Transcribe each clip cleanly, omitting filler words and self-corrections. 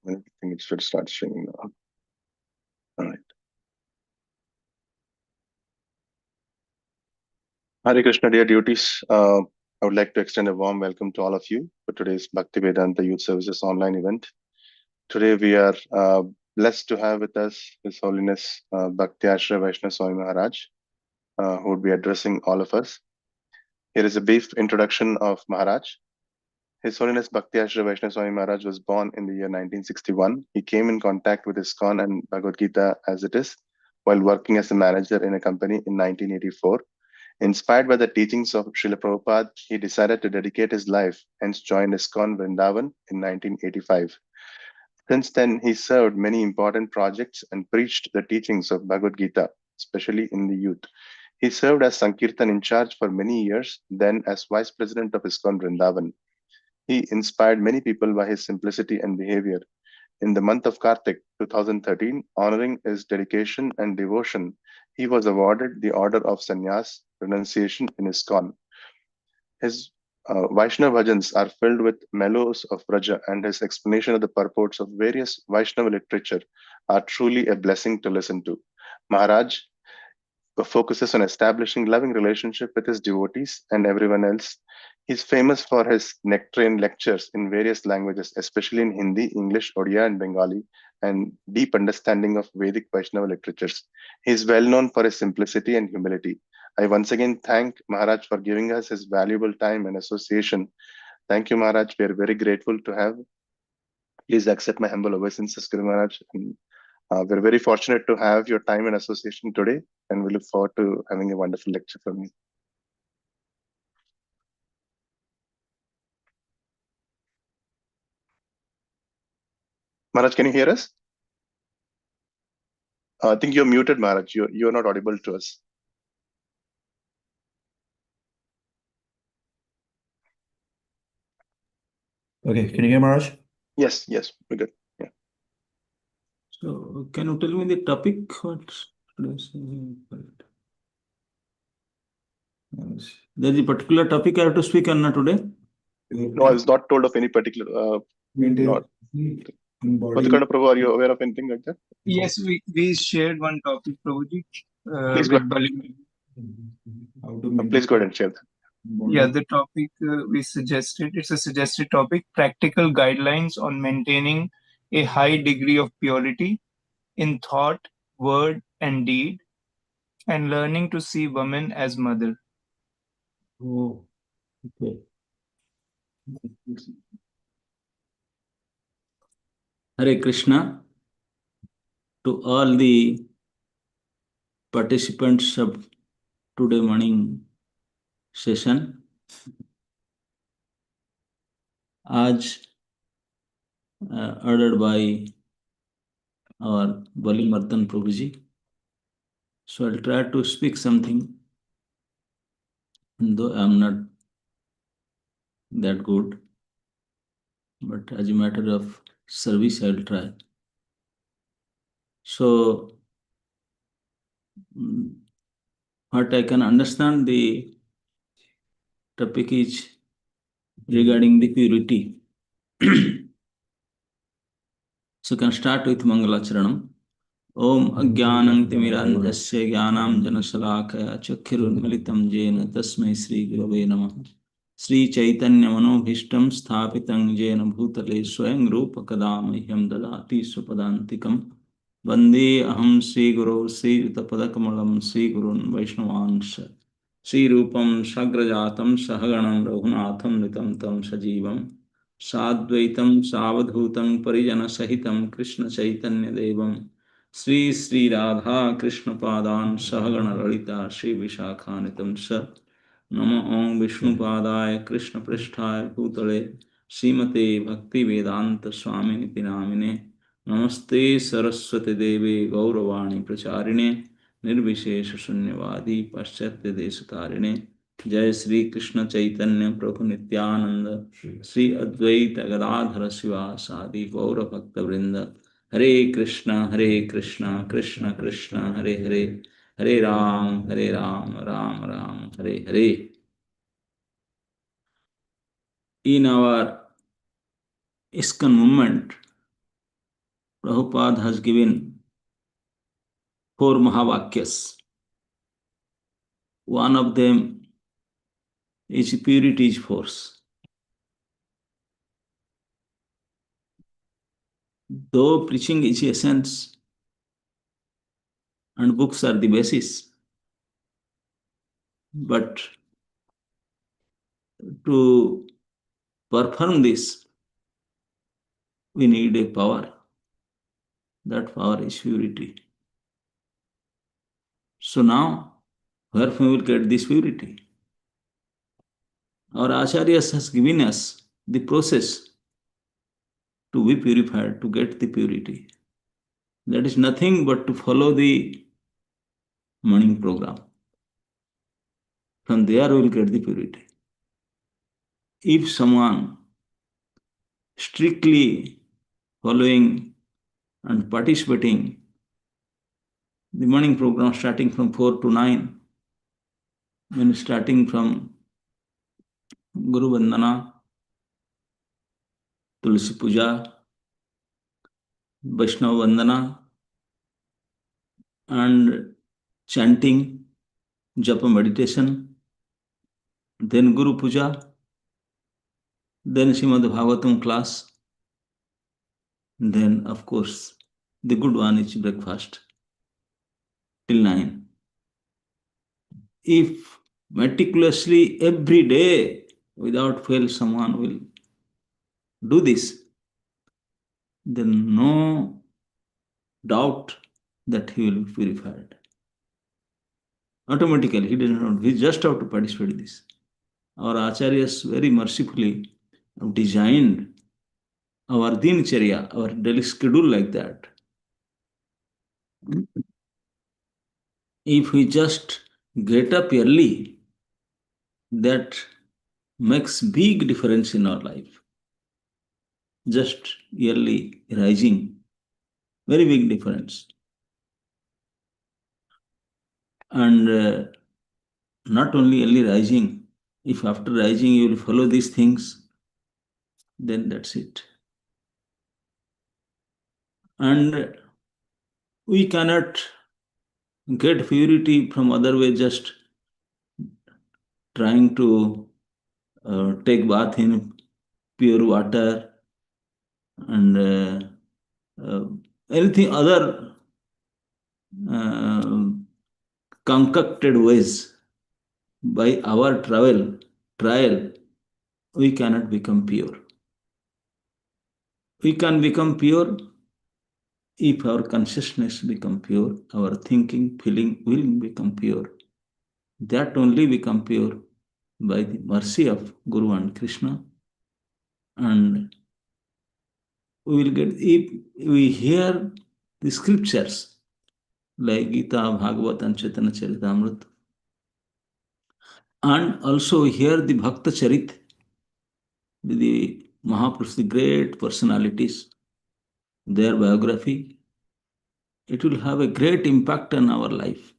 I think it should start streaming now. All right. Hare Krishna, dear devotees. I would like to extend a warm welcome to all of you for today's Bhaktivedanta Youth Services online event. Today we are blessed to have with us His Holiness Bhakti Ashraya Vaisnava Swami Maharaj, who would be addressing all of us. Here is a brief introduction of Maharaj. His Holiness Bhakti Ashraya Vaisnava Swami Maharaj was born in the year 1961. He came in contact with ISKCON and Bhagavad Gita as it is while working as a manager in a company in 1984. Inspired by the teachings of Srila Prabhupada, he decided to dedicate his life and joined ISKCON Vrindavan in 1985. Since then, he served many important projects and preached the teachings of Bhagavad Gita, especially in the youth. He served as Sankirtan in charge for many years, then as vice president of ISKCON Vrindavan. He inspired many people by his simplicity and behavior. In the month of Kartik 2013, honoring his dedication and devotion, he was awarded the Order of Sannyas renunciation in ISKCON. His Vaishnava bhajans are filled with mellows of Vraja, and his explanation of the purports of various Vaishnava literature are truly a blessing to listen to. Maharaj focuses on establishing loving relationship with his devotees and everyone else. He's famous for his nectarian lectures in various languages, especially in Hindi, English, Odia, and Bengali, and deep understanding of Vedic Vaishnava literatures. He is well known for his simplicity and humility. I once again thank Maharaj for giving us his valuable time and association. Thank you, Maharaj. We are very grateful to have. Please accept my humble obeisances, Guru Maharaj. And, we're very fortunate to have your time and association today, and we look forward to having a wonderful lecture from you. Maharaj, can you hear us? I think you're muted, Maharaj. You're not audible to us. Okay, can you hear Maharaj? Yes, we're good. Yeah. So, can you tell me the topic? There's a particular topic I have to speak on today? No, I was not told of any particular. Not. Madhukanda Prabhu, are you aware of anything like that? Yes, we shared one topic, Prabhuji, Please go with Bali. Please go ahead and share that. Yeah, the topic we suggested, it's a suggested topic, practical guidelines on maintaining a high degree of purity in thought, word, and deed, and learning to see women as mother. Oh, okay. Hare Krishna to all the participants of today morning session. आज ordered by our Bali Martan Prabhuji. So I'll try to speak something, though I'm not that good, but as a matter of service, I'll try. So, what I can understand, the topic is regarding the purity. So, can start with Mangalacharanam. Om Ajnanam Timiranjasya Jnanam Janasalakaya Chakkirunmilitam Jena Tasmai Sri Gurave Namah. Sri Chaitanya Manobhishtam Sthapitam Jena Bhutale Swayam Rupa Kadamahyam Dadati Swapadantikam Vande Aham Sri Guru Sri Tapadakamalam Sri Gurun Vaishnavansha Sri Rupam Sagrajatam Sahaganam Raghunatham Nitam Tam Sajivam Sadvaitam Savadhutam Parijana Sahitam Krishna Chaitanya Devam Sri Sri Radha Krishna Padan Sahagana Lalita Sri Vishakanitam Sa Namo Om Vishnu Padaya Krishna Pristhaya Bhutale Srimate Bhaktivedanta Swami Niti Namine Namaste Saraswati Devi Gauravani Pracharine Nirvishesha Sunyavadi Paschatya Deshatarine Jai Sri Krishna Chaitanya Prabhu Nityananda Sri Advaita Gadadhara Shiva Sadi Gaura Bhakta Vrinda Hare Krishna Krishna Krishna Hare Hare Hare Ram Ram Ram Hare Hare. In our ISKCON movement, Prabhupada has given 4 Mahavakyas. One of them is purity is force. Though preaching is essence and books are the basis, but to perform this, we need a power. That power is purity. So now, where we will get this purity? Our Acharyas has given us the process to be purified, to get the purity. That is nothing but to follow the morning program. From there we will get the purity. If someone strictly following and participating the morning program starting from 4 to 9, when starting from Guru Vandana, Tulsi Puja, Vaishnava Vandana, and chanting, japa meditation, then Guru Puja, then Srimad Bhagavatam class, then of course the good one is breakfast till 9. If meticulously every day without fail someone will do this, then no doubt that he will be purified. Automatically, he doesn't know, he just have to participate in this. Our acharyas very mercifully have designed our dinacharya, our daily schedule like that. If we just get up early, that makes big difference in our life. Just early rising, very big difference. And not only early rising, if after rising you will follow these things, then that's it. And we cannot get purity from other way, just trying to take bath in pure water and anything other concocted ways. By our trial, we cannot become pure. We can become pure if our consciousness become pure, our thinking, feeling will become pure. That only become pure by the mercy of Guru and Krishna. And we will get, if we hear the scriptures like Gita, Bhagavad and Chaitanya Charitamrita, and also hear the Bhakta Charit, the Mahapurush, the great personalities, their biography, it will have a great impact on our life.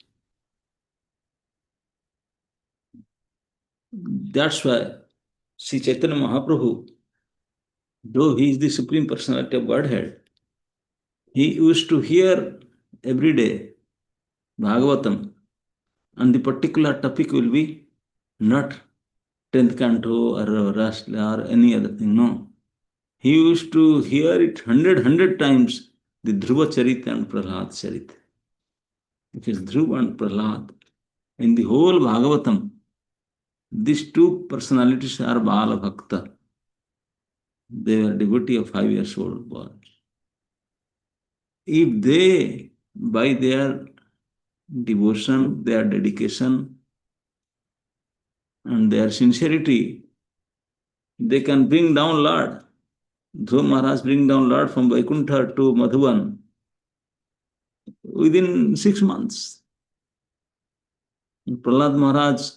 That's why Sri Chaitanya Mahaprabhu, though he is the Supreme Personality of Godhead, he used to hear every day Bhagavatam, and the particular topic will be not 10th canto or Rasla or any other thing, no. He used to hear it 100 times, the Dhruva Charit and Prahlad Charit. It is Dhruva and Prahlad. In the whole Bhagavatam, these two personalities are Bala Bhakta. They were devotee of 5 years old boy. If they, by their devotion, their dedication, and their sincerity, they can bring down Lord. Dhruva Maharaj bring down Lord from Vaikuntha to Madhuban within 6 months. Prahlad Maharaj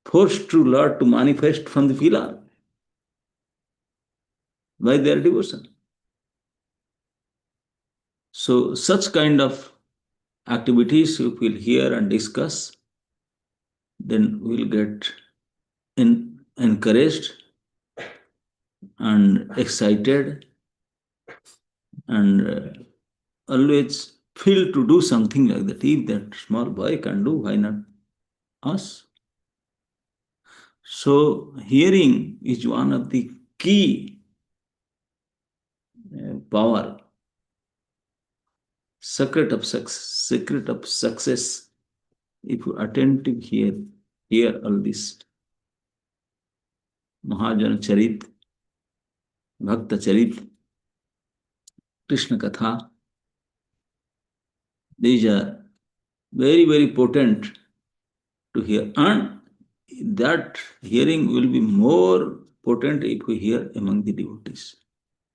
forced to Lord to manifest from the pillar by their devotion. So such kind of activities if we'll hear and discuss, then we'll get encouraged and excited and always feel to do something like that. If that small boy can do, why not us? So hearing is one of the key power, secret of success. If you attentive hear all this Mahajan Charit, Bhakta Charit, Krishna Katha, these are very, very potent to hear. And that hearing will be more potent if we hear among the devotees.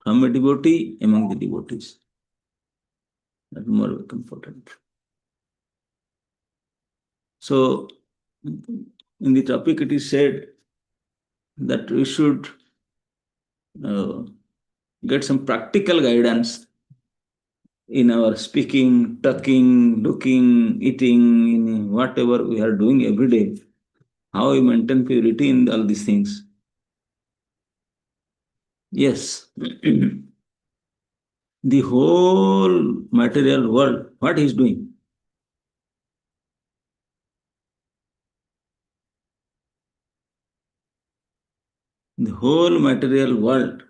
From a devotee, among the devotees. That more important. So, in the topic it is said that we should get some practical guidance in our speaking, talking, looking, eating, in whatever we are doing every day. How we maintain purity in all these things. Yes. The whole material world, what he is doing? The whole material world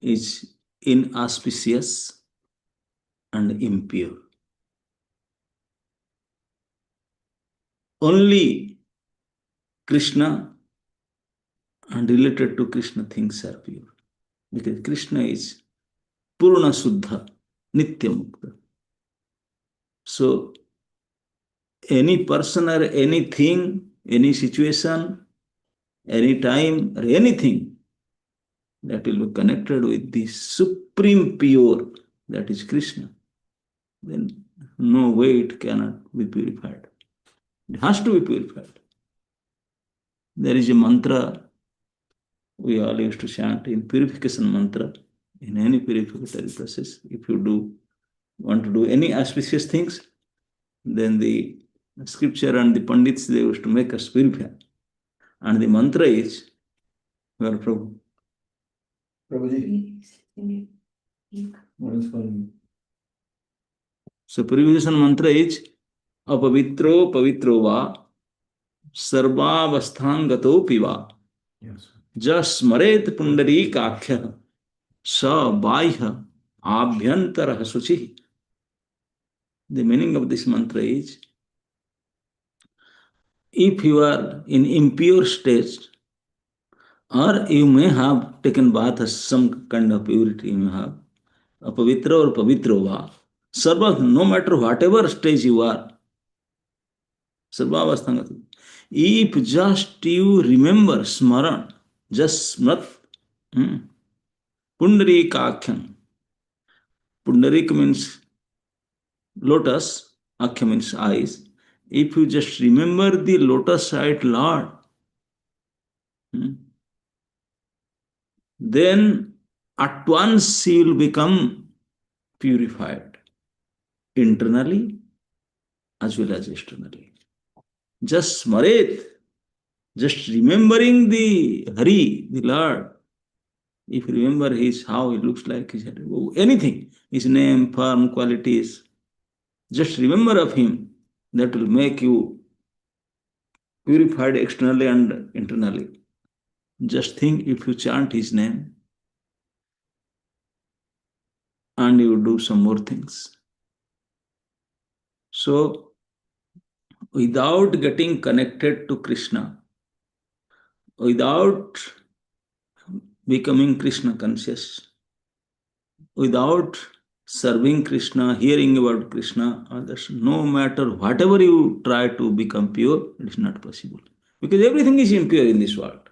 is inauspicious and impure. Only Krishna and related to Krishna things are pure. Because Krishna is Purna Suddha, Nitya Mukta. So, any person or anything, any situation, any time or anything that will be connected with the supreme pure, that is Krishna, then no way it cannot be purified. It has to be purified. There is a mantra we all used to chant in purification mantra, in any purificatory process. If you want to do any auspicious things, then the scripture and the pandits, they used to make us purify. And the mantra is, where Prabhu? Prabhuji? What is calling? So purification mantra is, apavitro pavitro va sarvavasthangato piva. Yes. Jasmaret pundarikakhya sa baihya abhyantara suchi. The meaning of this mantra is, if you are in impure state, or you may have taken bath as some kind of purity, you may have, apavitra or pavitro va, sarva, no matter whatever stage you are, sarvavasthangato. If just you remember smaran, just smrat, pundarikakhyam. Pundarik means lotus, akhya means eyes. If you just remember the lotus-eyed Lord, then at once you will become purified internally as well as externally. Just smaret, just remembering the Hari, the Lord. If you remember how he looks like, his anything, his name, form, qualities, just remember of him. That will make you purified externally and internally. Just think, if you chant his name and you do some more things. So, without getting connected to Krishna, without becoming Krishna conscious, without serving Krishna, hearing about Krishna, others, no matter whatever you try to become pure, it is not possible. Because everything is impure in this world.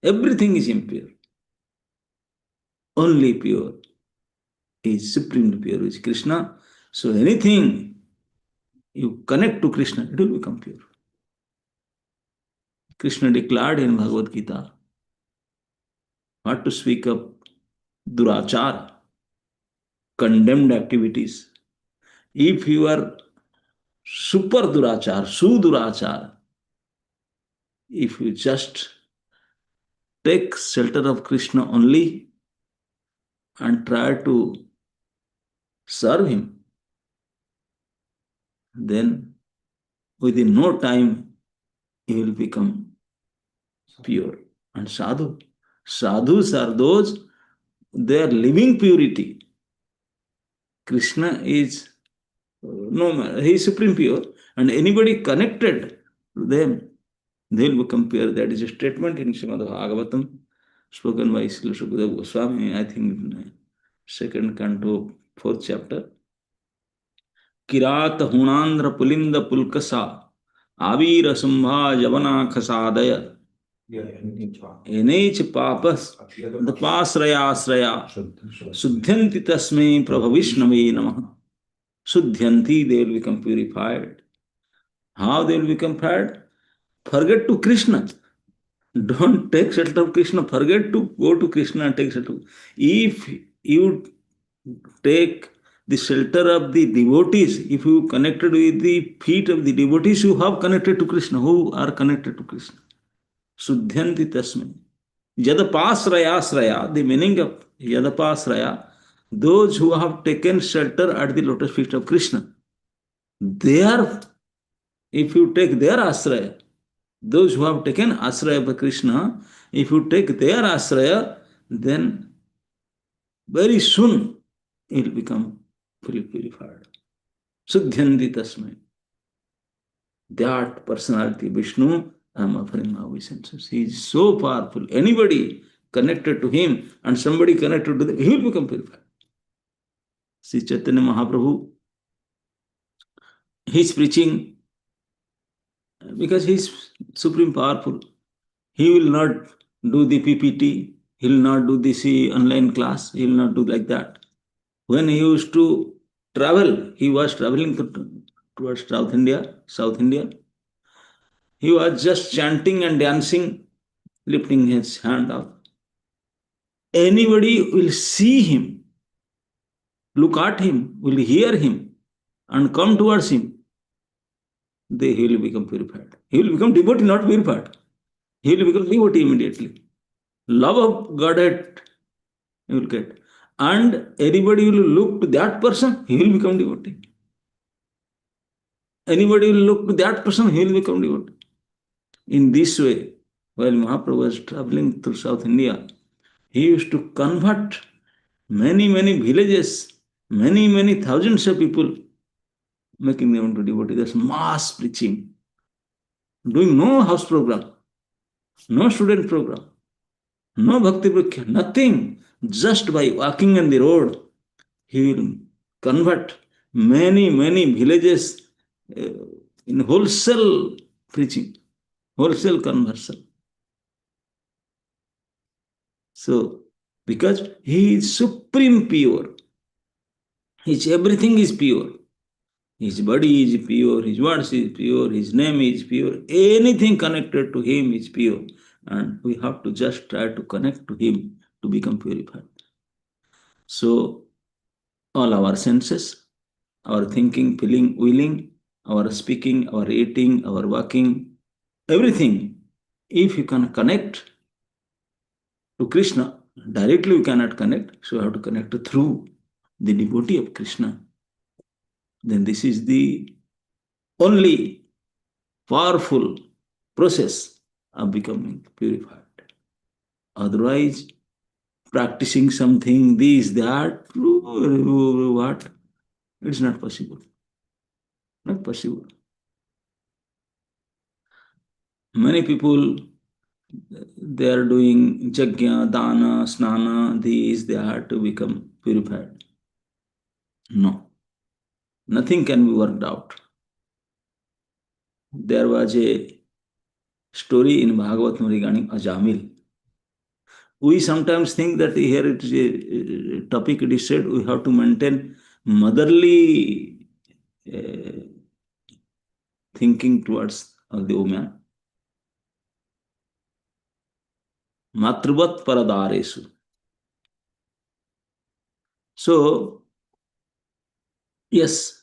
Everything is impure. Only pure is supremely pure, is Krishna. So anything you connect to Krishna, it will become pure. Krishna declared in Bhagavad Gita, not to speak of durachara, condemned activities. If you are super durachar, sudurachar, if you just take shelter of Krishna only, and try to serve him, then within no time he will become pure. And sadhus are those, they are living purity. Krishna is no matter, he is supreme pure, and anybody connected to them, they will become pure. That is a statement in Srimad Bhagavatam, spoken by Srila Sukadeva Goswami, I think in second canto, fourth chapter. Kirat हुणांध्र पुलिंद पुलकसा आवीर Sumbha यवना खसादय एनेच पापस दपाश्रयाश्रया शुद्ध्यन्ति तस्मै प्रभ विष्णवे नमः. Sudhyanti, they will become purified. How they will become purified? Forget to Krishna. Don't take shelter of Krishna. Forget to go to Krishna and take shelter. If you take the shelter of the devotees, if you connected with the feet of the devotees, you have connected to Krishna, who are connected to Krishna. Sudhyanti tasmai. Yadapasraya, the meaning of Yadapasraya, those who have taken shelter at the lotus feet of Krishna, they are, if you take their ashraya, those who have taken ashraya of Krishna, if you take their ashraya, then very soon it will become fully purified. Sudhyanti tasmai. That personality, Vishnu, I am offering my obeisances. He is so powerful. Anybody connected to him and somebody connected to them, he will become purified. Sri Chaitanya Mahaprabhu, he is preaching because he is supreme powerful. He will not do the PPT, he will not do this online class, he will not do like that. When he used to travel, he was traveling towards South India. He was just chanting and dancing, lifting his hand up. Anybody will see him, look at him, will hear him, and come towards him, he will become purified. He will become devotee, not purified. He will become devotee immediately. Love of Godhead he will get. And anybody will look to that person, he will become devotee. Anybody will look to that person, he will become devotee. In this way, while Mahaprabhu was traveling through South India, he used to convert many villages, many thousands of people, making them into devotees. That's mass preaching. Doing no house program, no student program, no bhakti prakya, nothing. Just by walking on the road, he will convert many villages in wholesale preaching, wholesale conversion. So, because he is supreme pure, his everything is pure. His body is pure, his words is pure, his name is pure, anything connected to him is pure. And we have to just try to connect to him to become purified. So, all our senses, our thinking, feeling, willing, our speaking, our eating, our walking, everything, if you can connect to Krishna, directly you cannot connect, so you have to connect through the devotee of Krishna. Then this is the only powerful process of becoming purified. Otherwise, practicing something, this, that, what? It's not possible. Not possible. Many people, they are doing jagya, dana, snana, these, they have to become purified. No. Nothing can be worked out. There was a story in Bhagavatam regarding Ajamil. We sometimes think that here it is a topic, it is said we have to maintain motherly thinking towards the woman. Matruvat paradaresu. So, yes,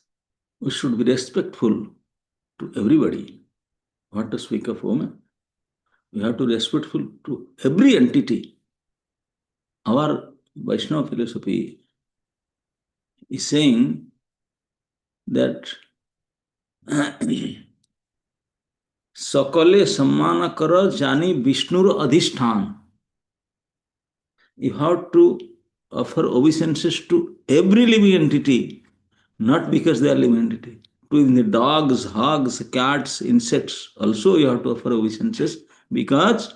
we should be respectful to everybody. What to speak of women? We have to be respectful to every entity. Our Vaishnava philosophy is saying that सकले सम्मान कर जानी विष्णुर अधिष्ठान. You have to offer obeisances to every living entity, not because they are living entity. To even the dogs, hogs, cats, insects, also you have to offer obeisances because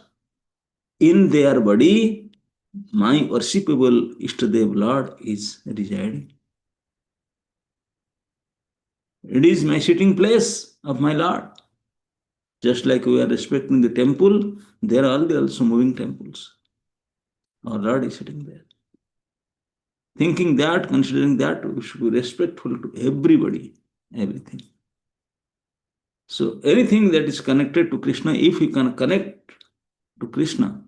in their body my worshipable Ishtadev Lord is residing. It is my sitting place of my Lord. Just like we are respecting the temple, there are also moving temples. Our Lord is sitting there. Thinking that, considering that, we should be respectful to everybody, everything. So anything that is connected to Krishna, if we can connect to Krishna,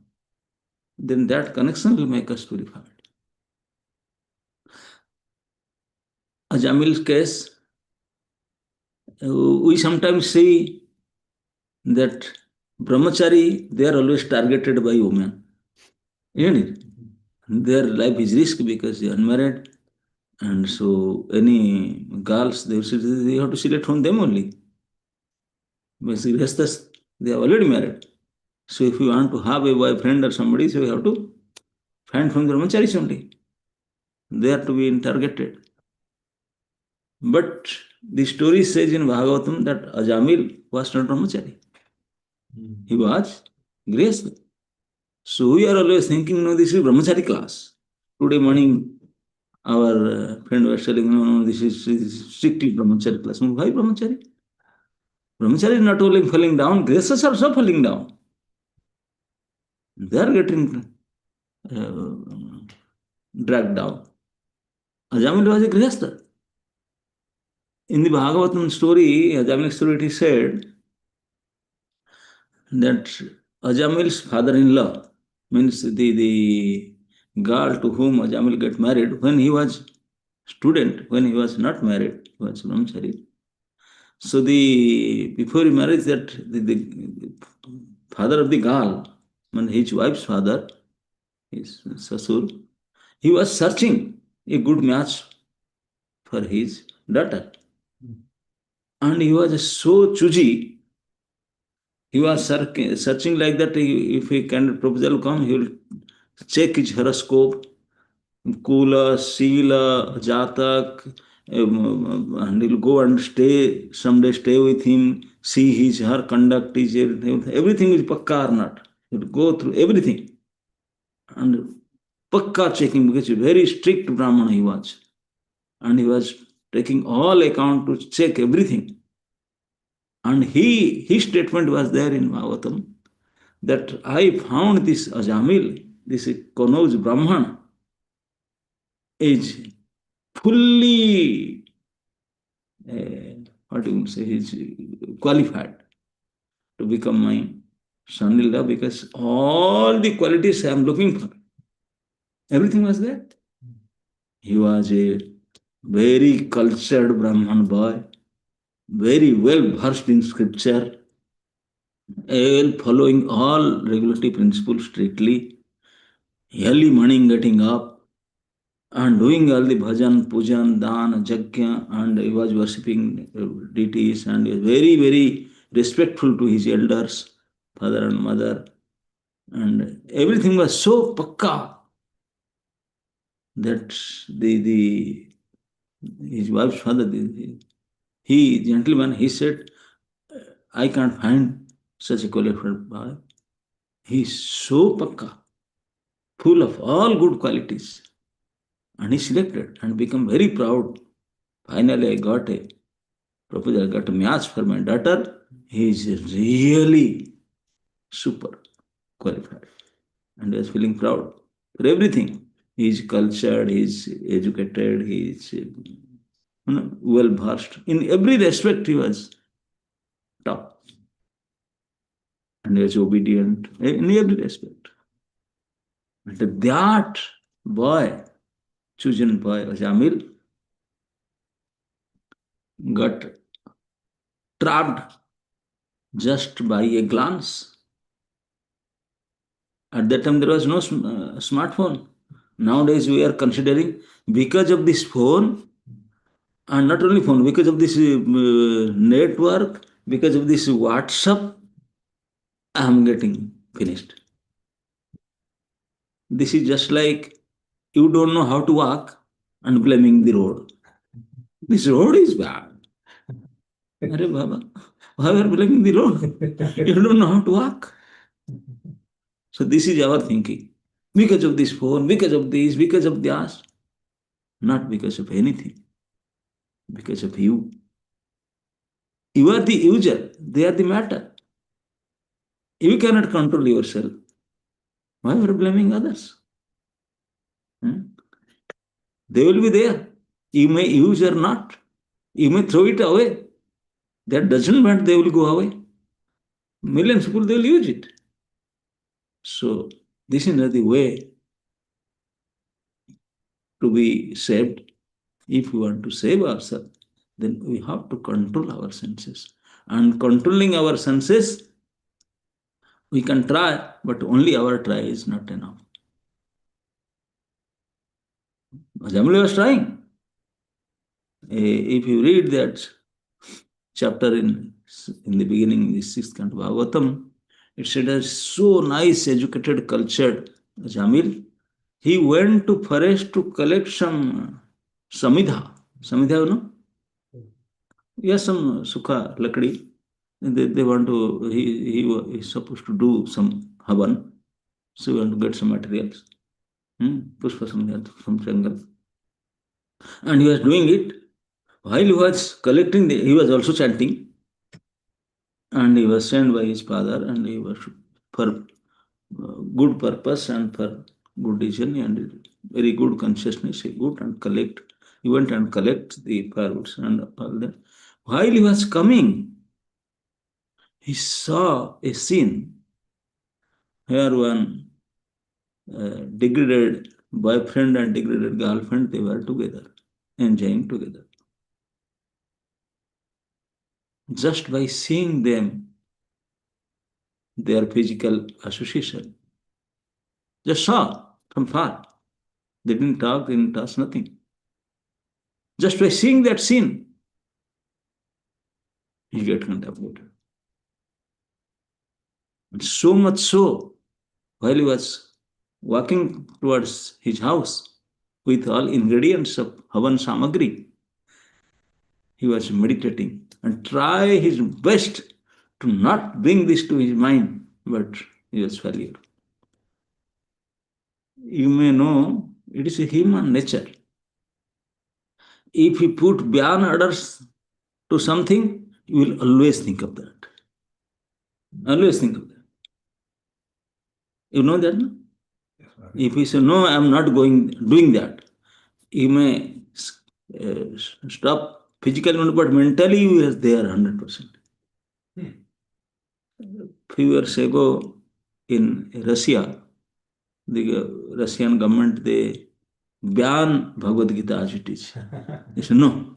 then that connection will make us purified. Ajamil's case, we sometimes see that brahmachari, they are always targeted by women. Isn't it? Their life is risk because they are unmarried. And so any girls, they have to select from them only. Basically, restless, they are already married. So if you want to have a boyfriend or somebody, so you have to find from the brahmacharis only. They are to be targeted. But the story says in Bhagavatam that Ajamil was not brahmachari. He was grihastha. So we are always thinking, no, this is brahmachari class. Today morning, our friend was telling, no, this is strictly brahmachari class. Why brahmachari? Brahmachari is not only falling down, grihasthas are also falling down. They are getting dragged down. Ajamil was a grihastha. In the Bhagavatam story, Ajamil story, it is said that Ajamil's father-in-law, means the girl to whom Ajamil got married, when he was student, when he was not married, he was brahmachari. So before marriage, that the father of the girl, when his wife's father, his Sasur, he was searching a good match for his daughter. And he was so choosy. He was searching like that. If a candidate proposal come, he will check his horoscope, Kula, Sila, Jatak, and he'll go and someday stay with him, see her conduct, everything is pakka or not. He'll go through everything. And pakka checking, because very strict Brahmana he was. And he was taking all account to check everything. And his statement was there in Bhagavatam that I found this Ajamil, this Kanauj Brahman, is fully, what you would say, is qualified to become my son-in-law because all the qualities I am looking for, everything was there. He was a very cultured Brahman boy, very well versed in scripture, well following all regulatory principles strictly, early morning getting up and doing all the bhajan, pujan, dan, jagya, and he was worshipping deities and he was very, very respectful to his elders, father and mother, and everything was so pakka that his wife's father, gentleman, he said, I can't find such a qualified boy. He is so pakka, full of all good qualities. And he selected and become very proud. Finally, I got a proposal, I got a match for my daughter. He is really super qualified. And he was feeling proud for everything. He is cultured, he is educated, he is well versed. In every respect, he was top. And he was obedient in every respect. But that boy, chosen boy, Jamil, got trapped just by a glance. At that time, there was no smartphone. Nowadays we are considering, because of this phone, and not only phone, because of this network, because of this WhatsApp, I am getting finished. This is just like you don't know how to walk and blaming the road. This road is bad. Arey Baba, why are you blaming the road? You don't know how to walk. So this is our thinking. Because of this phone, because of this, because of that, not because of anything, because of you. You are the user, they are the matter. You cannot control yourself. Why are you blaming others? They will be there. You may use or not. You may throw it away. That doesn't mean they will go away. Millions of people, they will use it. So this is not the way to be saved. If we want to save ourselves, then we have to control our senses. And controlling our senses, we can try, but only our try is not enough. Jamali was trying. If you read that chapter in the beginning, the sixth canto Bhagavatam, it said as so nice, educated, cultured Jamil. He went to forest to collect some samidha. Samidha, you know? Yes, some sukha lakdi. They want to, he is supposed to do some havan. So he want to get some materials. Pushpa samidha from jungle. And he was doing it. While he was collecting, he was also chanting. And he was sent by his father, and he was for good purpose and for good decision and very good consciousness. He good and collect. He went and collect the fireworks and all that. While he was coming, he saw a scene where one degraded boyfriend and degraded girlfriend, they were together, enjoying together. Just by seeing them, their physical association, just saw from far. They didn't talk, they didn't touch, nothing. Just by seeing that scene, he get contemplated. And so much so, while he was walking towards his house with all ingredients of Havan Samagri, he was meditating and try his best to not bring this to his mind, but he was failure. You may know it is a human nature. If you put beyond orders to something, you will always think of that. Always think of that. You know that? No? If you say, no, I am not doing that, you may stop physically, but mentally you are there 100%. Few years ago in Russia, the Russian government, they ban Bhagavad Gita as it is. They say, no,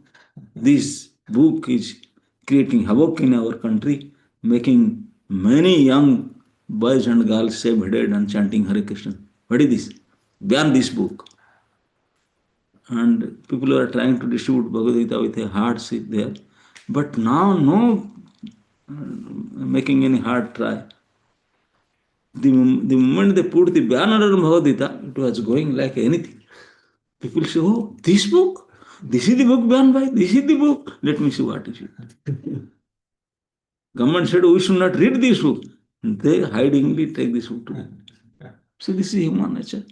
this book is creating havoc in our country, making many young boys and girls save-headed and chanting Hare Krishna. What is this? Ban this book. And people are trying to distribute Bhagavad Gita with a hard seat there. But now, no making any hard try. The moment they put the banner on Bhagavad Gita, it was going like anything. People say, oh, this book? This is the book banned by? This is the book? Let me see what is it. Government said, we should not read this book. They hidingly take this book to them. So this is human nature.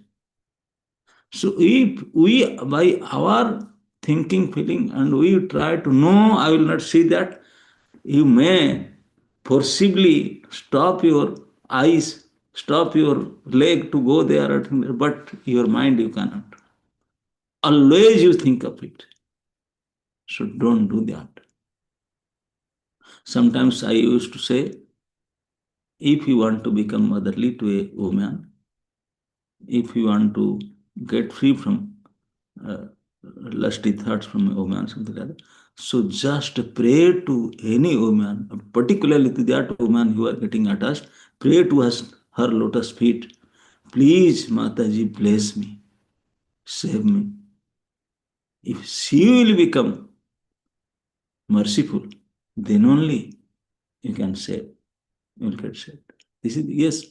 So if we, by our thinking, feeling, and we try to know, I will not see that, you may forcibly stop your eyes, stop your leg to go there, but your mind you cannot. Always you think of it. So don't do that. Sometimes I used to say, if you want to become motherly to a woman, if you want to get free from lusty thoughts from a woman, something like that, so just pray to any woman, particularly to that woman you are getting attached, pray to her lotus feet. Please, Mataji, bless me. save me. If she will become merciful, then only you can save. You will get saved. This is, yes,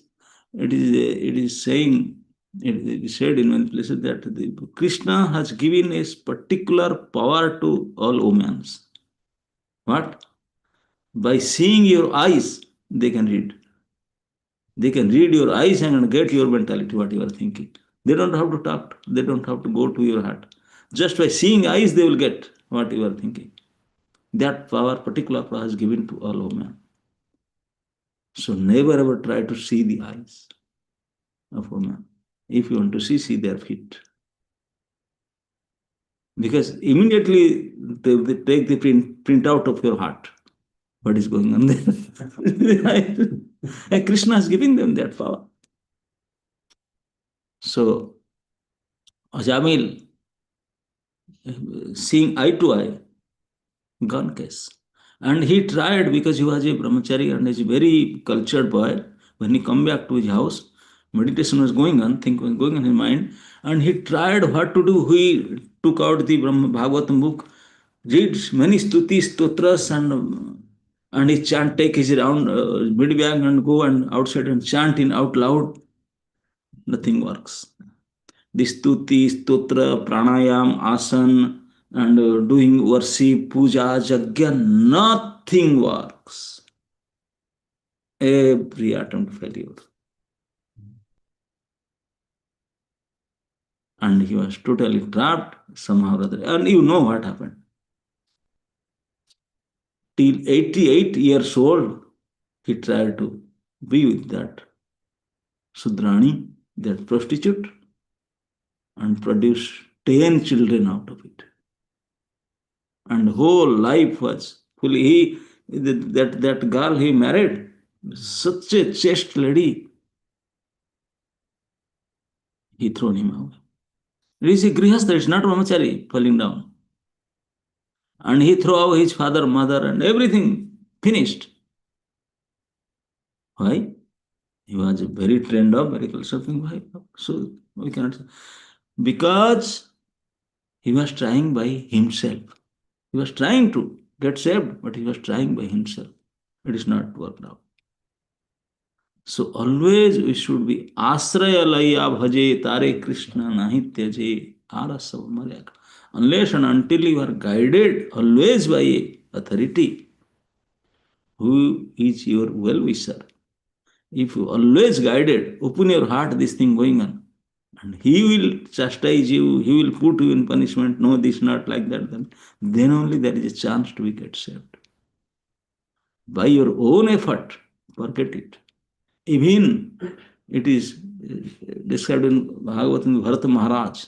it is saying, it is said in many places that Krishna has given a particular power to all women. What? By seeing your eyes, they can read. They can read your eyes and get your mentality, what you are thinking. They don't have to talk, they don't have to go to your heart. Just by seeing eyes, they will get what you are thinking. That power, particular power, has given to all women. So never ever try to see the eyes of women. If you want to see their feet. Because immediately they take the print out of your heart. What is going on there? And Krishna has given them that power. So, Ajamil, seeing eye to eye, gone case. And he tried because he was a brahmachari and is a very cultured boy. When he come back to his house, meditation was going on, thinking was going on in his mind, and he tried what to do. He took out the Bhagavatam book, read many stutis, stotras, and he chant, take his round mid bag and go and outside and chant in out loud. Nothing works. The stuti, stotra, pranayam, asan, and doing worship, puja, jagya, nothing works. Every attempt failure. And he was totally trapped somehow or other. And you know what happened. Till 88 years old, he tried to be with that Sudrani, that prostitute, and produce 10 children out of it. And whole life was fully, that girl he married, such a chaste lady, he thrown him out. It is a grihastha, it's not brahmachari falling down. And he threw out his father, mother, and everything, finished. Why? He was a very trained up, very cultured thing. Why? So we cannot. Because he was trying by himself. He was trying to get saved, but he was trying by himself. It is not worked out. So always we should be Ashraya laya bhaje tare Krishna nahi tyaje arasa maryak. Unless and until you are guided always by a authority who is your well-wisher. If you always guided, open your heart, this thing going on, and he will chastise you, he will put you in punishment, no, this not like that, then only there is a chance to get saved. By your own effort, forget it. Even it is described in Bhagavatam, Bharata Maharaj.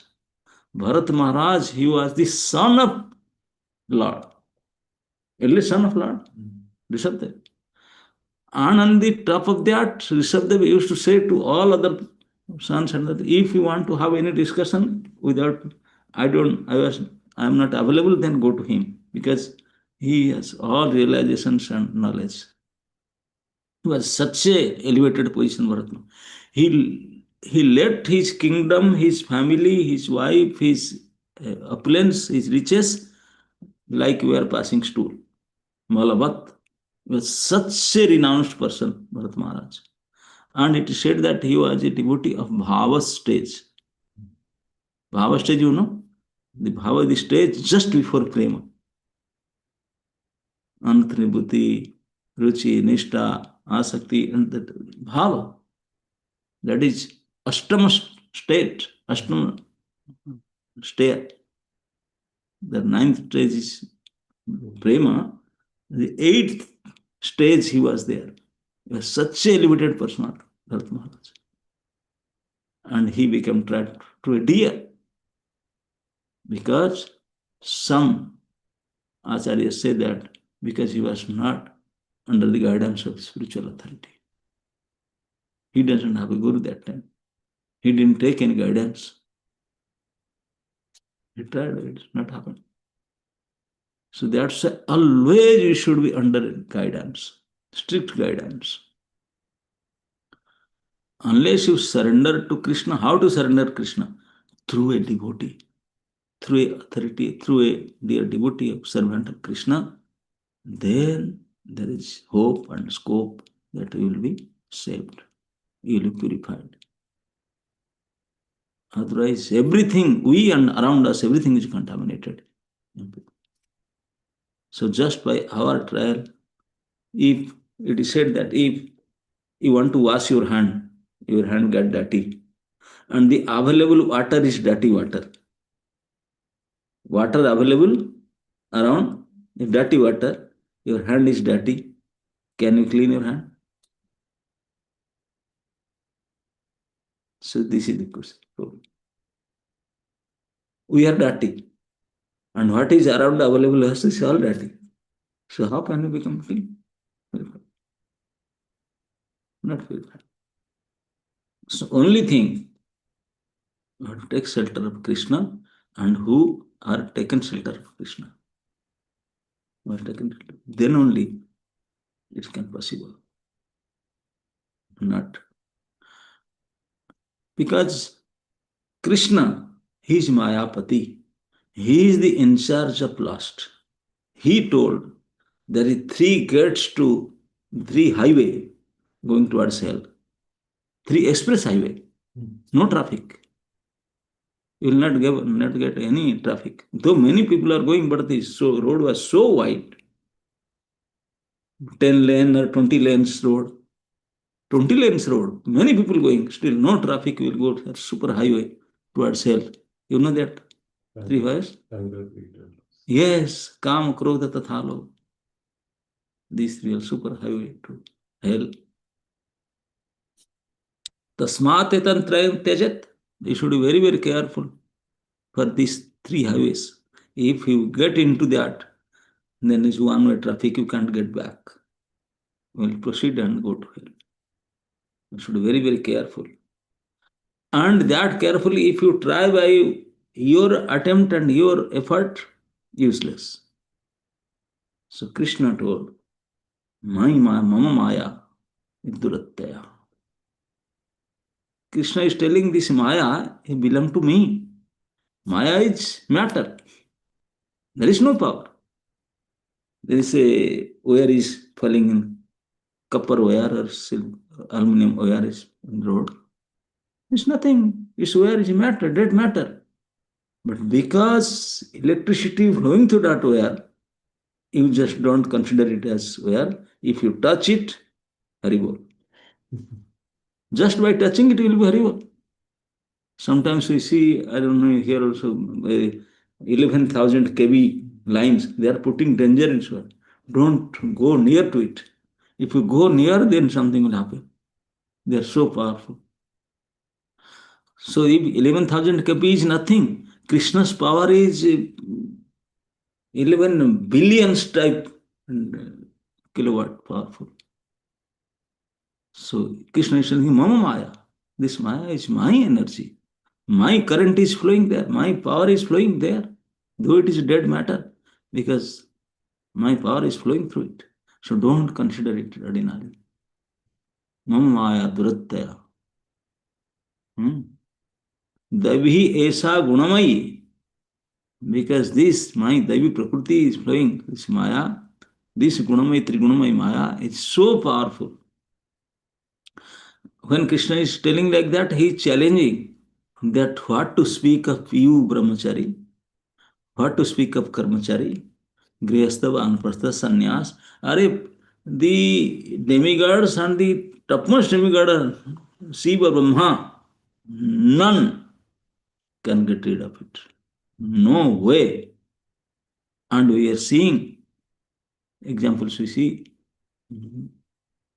Bharata Maharaj, he was the son of Lord, eldest son of Lord, Rishabdev. And on the top of that, Rishabdev used to say to all other sons and that if you want to have any discussion without, I am not available, then go to him because he has all realizations and knowledge. He was such a elevated position, Bharatma. He left his kingdom, his family, his wife, his opulence, his riches, like we are passing stool. Malabat was such a renounced person, Bharat Maharaj. And it is said that he was a devotee of Bhava stage. Bhava stage, you know? The Bhava is the stage just before Prema. Antribhuti, Ruchi, Nishta, Asakti, and that Bhava. That is Ashtama state, Ashtama state. The ninth stage is Prema. The eighth stage he was there. He was such a limited person, Bharat Maharaj. And he became trapped to a deer because some acharyas say that because he was not under the guidance of spiritual authority. He doesn't have a guru that time. He didn't take any guidance. He tried, but it's not happened. So that's why always you should be under guidance, strict guidance. Unless you surrender to Krishna, how to surrender Krishna? through a devotee, through a authority, through a dear devotee of servant of Krishna, then there is hope and scope that you will be saved, you will be purified. Otherwise, everything, we and around us, everything is contaminated. So just by our trial, if it is said that if you want to wash your hand get dirty, and the available water is dirty water. Water available around, if dirty water, your hand is dirty, can you clean your hand? So this is the question. We are dirty, and what is around available us is all dirty. So how can we become clean? Not purified. So only thing, who take shelter of Krishna and who are taken shelter of Krishna. Who are taken shelter. Then only it can possible. Not. Because Krishna, he is Mayapati. He is the in charge of lust. He told there is 3 gates to 3 highway going towards hell. 3 express highway. No traffic. You will not get any traffic. Though many people are going, but the road was so wide. 10 lane or 20 lanes road. 20 lanes road. Many people going. Still no traffic will go to super highway towards hell. You know that? 3 highways? Yes. Kam, Krodha, Tatha, Lobh. These 3 are super highway to hell. Tasmat etan trayam tyajat. You should be very, very careful for these 3 highways. If you get into that, then is one-way traffic, you can't get back. You will proceed and go to hell. You should be very, very careful. And that carefully, if you try by your attempt and your effort, useless. So Krishna told, Mama Maya Idurattaya. Krishna is telling this Maya, it belongs to me. Maya is matter. There is no power. There is a wire is falling in copper wire or aluminum wire is in the road. It's nothing. It's wire is matter, dead matter. But because electricity flowing through that wire, you just don't consider it as wire. If you touch it, Haribol. Just by touching it, will be Haribol. Sometimes we see, I don't know, here also 11,000 kV lines, they are putting danger into it. Don't go near to it. If you go near, then something will happen. They are so powerful. So if 11,000 kV is nothing, Krishna's power is 11 billions type kilowatt powerful. So Krishna is saying, Mama Maya. This Maya is my energy. My current is flowing there. My power is flowing there. Though it is dead matter, because my power is flowing through it. So don't consider it ordinary. Mama Maya Durattaya. Davi Esa Gunamayi. Because this, my Davi Prakriti is flowing, this Maya, this Gunamayi, Trigunamayi Maya is so powerful. When Krishna is telling like that, he is challenging that what to speak of you, Brahmachari, what to speak of Karmachari, Grihastha, Anprastha, Sannyas. Are the demigods and the topmost demigod, Shiva, Brahma, none can get rid of it. No way. And we are seeing examples, we see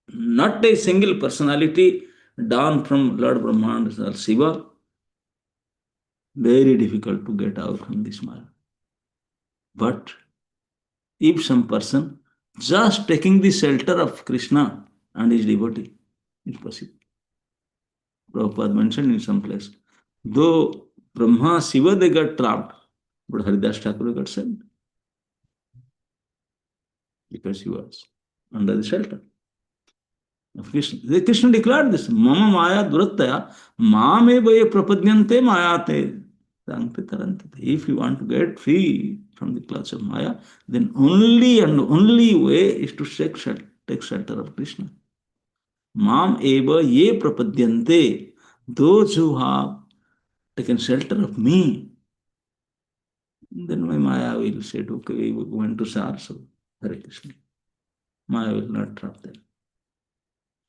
not a single personality down from Lord Brahma or Shiva. Very difficult to get out from this Maya. But if some person just taking the shelter of Krishna and his devotee, it's possible. Prabhupada mentioned in some place, though Brahma, Shiva, they got trapped, but Haridas Thakur got saved. Because he was under the shelter of Krishna. Krishna declared this, Mama Maya Durattaya, Mame Vaye Prapadyante Mayate. If you want to get free from the clutch of Maya, then only and only way is to take shelter of Krishna. Mam eva ye prapadyante. Those who have taken shelter of me, then my Maya will say, okay, we want to serve, so Hare Krishna. Maya will not trap them.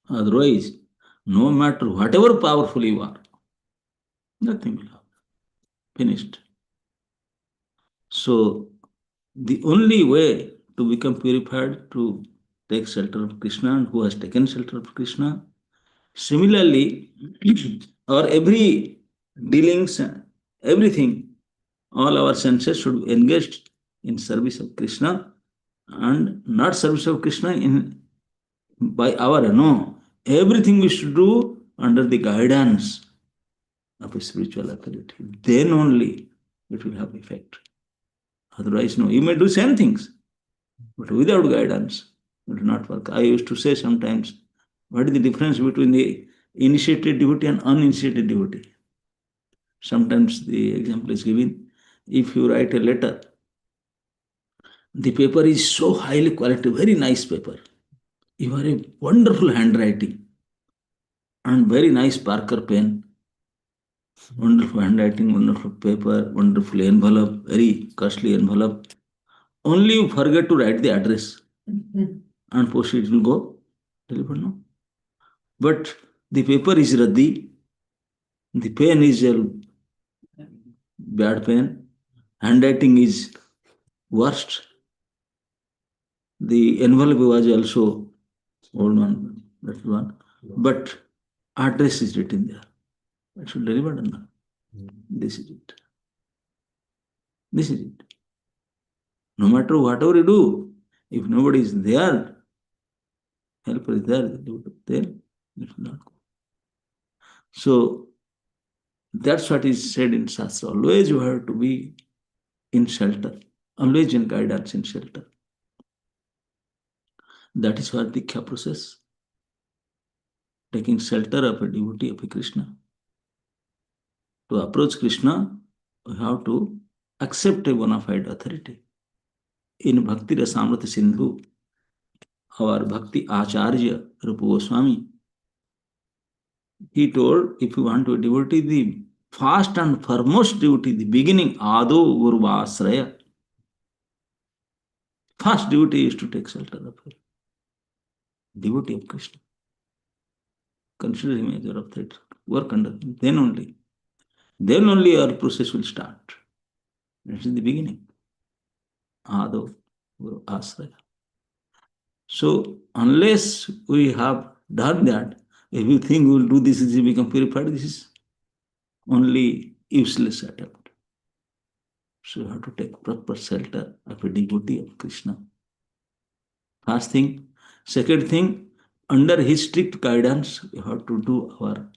Otherwise, no matter whatever powerful you are, nothing will happen. Finished. So, the only way to become purified to take shelter of Krishna, and who has taken shelter of Krishna, similarly, our every dealings, everything, all our senses should be engaged in service of Krishna, and not service of Krishna in by our no. Everything we should do under the guidance of a spiritual authority. Then only it will have effect. Otherwise, no. You may do same things, but without guidance, it will not work. I used to say sometimes, what is the difference between the initiated devotee and uninitiated devotee? Sometimes the example is given. If you write a letter, the paper is so highly quality, very nice paper. You have a wonderful handwriting and very nice Parker pen, wonderful handwriting, wonderful paper, wonderful envelope, very costly envelope. Only you forget to write the address and post it will go delivered, no? But the paper is raddi, the pen is a bad pen, handwriting is worst, the envelope was also old one, that one, but address is written there. I should deliver or not? This is it. This is it. No matter whatever you do, if nobody is there, helper is there, then it will not go. So that's what is said in Shastra. Always you have to be in shelter, always in guidance, in shelter. That is what Diksha process. Taking shelter of a devotee of a Krishna. To approach Krishna, we have to accept a bona fide authority. In Bhakti Rasamrita Sindhu, our Bhakti Acharya Rupa Goswami, he told, if you want to be devotee, the first and foremost devotee, the beginning, Ado Gurva Ashraya. First duty is to take shelter of her. Devotee of Krishna. Consider him as your authority. Work under him. Then only our process will start. That is the beginning. Ado Guru Ashraya. So, unless we have done that, if you think we will do this, this will become purified, this is only useless attempt. So, you have to take proper shelter of a devotee of Krishna. First thing. Second thing, under his strict guidance, we have to do our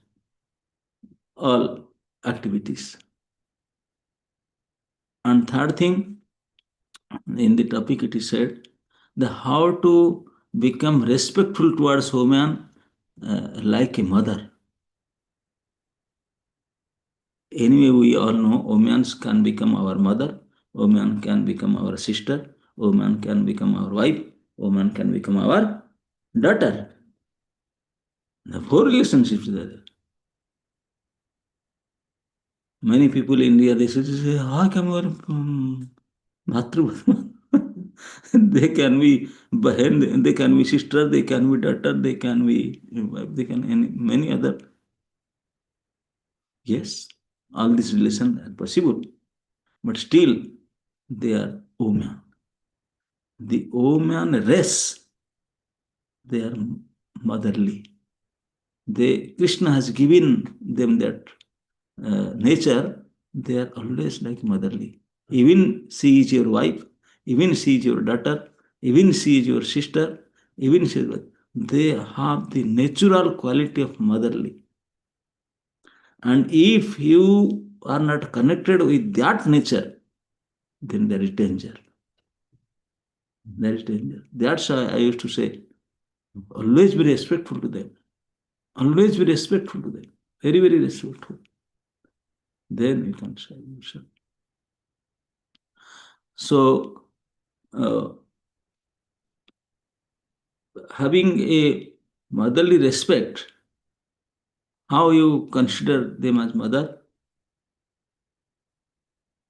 all activities. And third thing, in the topic it is said, the how to become respectful towards woman like a mother. Anyway, we all know women can become our mother, woman can become our sister, woman can become our wife, woman can become our daughter. The four relationships are there. Many people in India, they say, how come you are they can be bahan, they can be sister, they can be daughter, they can be wife, they can many other. Yes, all these relations are possible, but still they are women. The woman race, they are motherly. Krishna has given them that nature, they are always like motherly. Even she is your wife, even she is your daughter, even she is your sister, even she is, they have the natural quality of motherly. And if you are not connected with that nature, then there is danger. There is danger. That's why I used to say, always be respectful to them. Always be respectful to them. Very, very respectful. then you can say yourself. So, having a motherly respect, how you consider them as mother?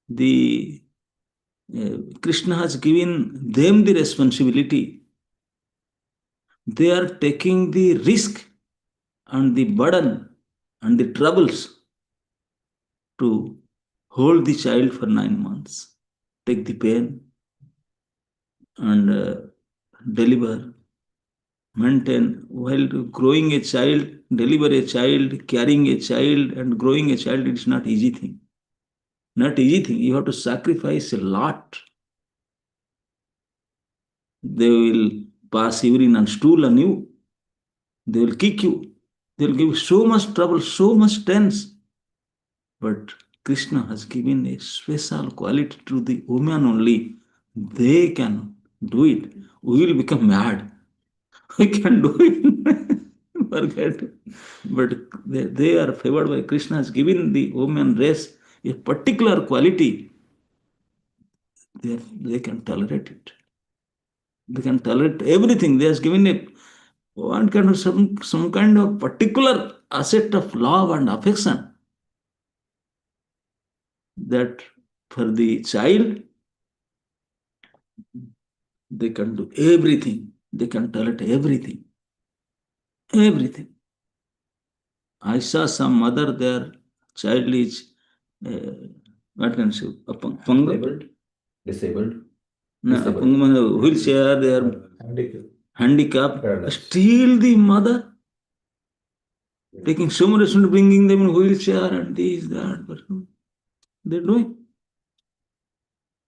The Krishna has given them the responsibility. They are taking the risk and the burden and the troubles to hold the child for 9 months, take the pain and deliver, maintain. While growing a child, deliver a child, carrying a child, and growing a child, it's not easy thing. Not easy thing. You have to sacrifice a lot. They will pass urine and stool on you. They will kick you. They will give you so much trouble, so much tense. But Krishna has given a special quality to the woman only. They can do it. We will become mad. We can do it. Forget. But they are favored by Krishna has given the woman race a particular quality. They can tolerate it. They can tolerate everything. They has given a one kind of some kind of particular asset of love and affection that for the child they can do everything. They can tolerate everything. Everything. I saw some mother, their child is what can I say? Disabled. No, wheelchair, they are handicapped. Still the mother taking so much responsibility, bringing them in wheelchair and this, that. But they're doing.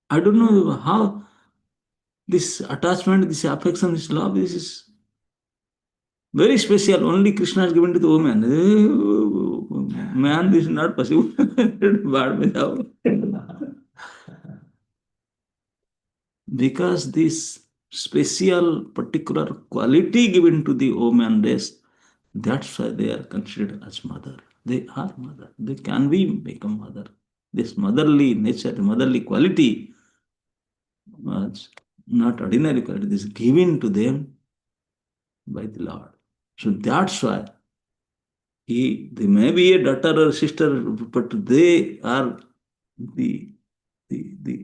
I don't know how this attachment, this affection, this love, this is very special. Only Krishna has given to the woman. Man, this is not possible. Because this special particular quality given to the woman race, that's why they are considered as mother. They are mother. They can be become mother. This motherly nature, motherly quality was not ordinary quality. This is given to them by the Lord. So that's why they may be a daughter or sister, but they are the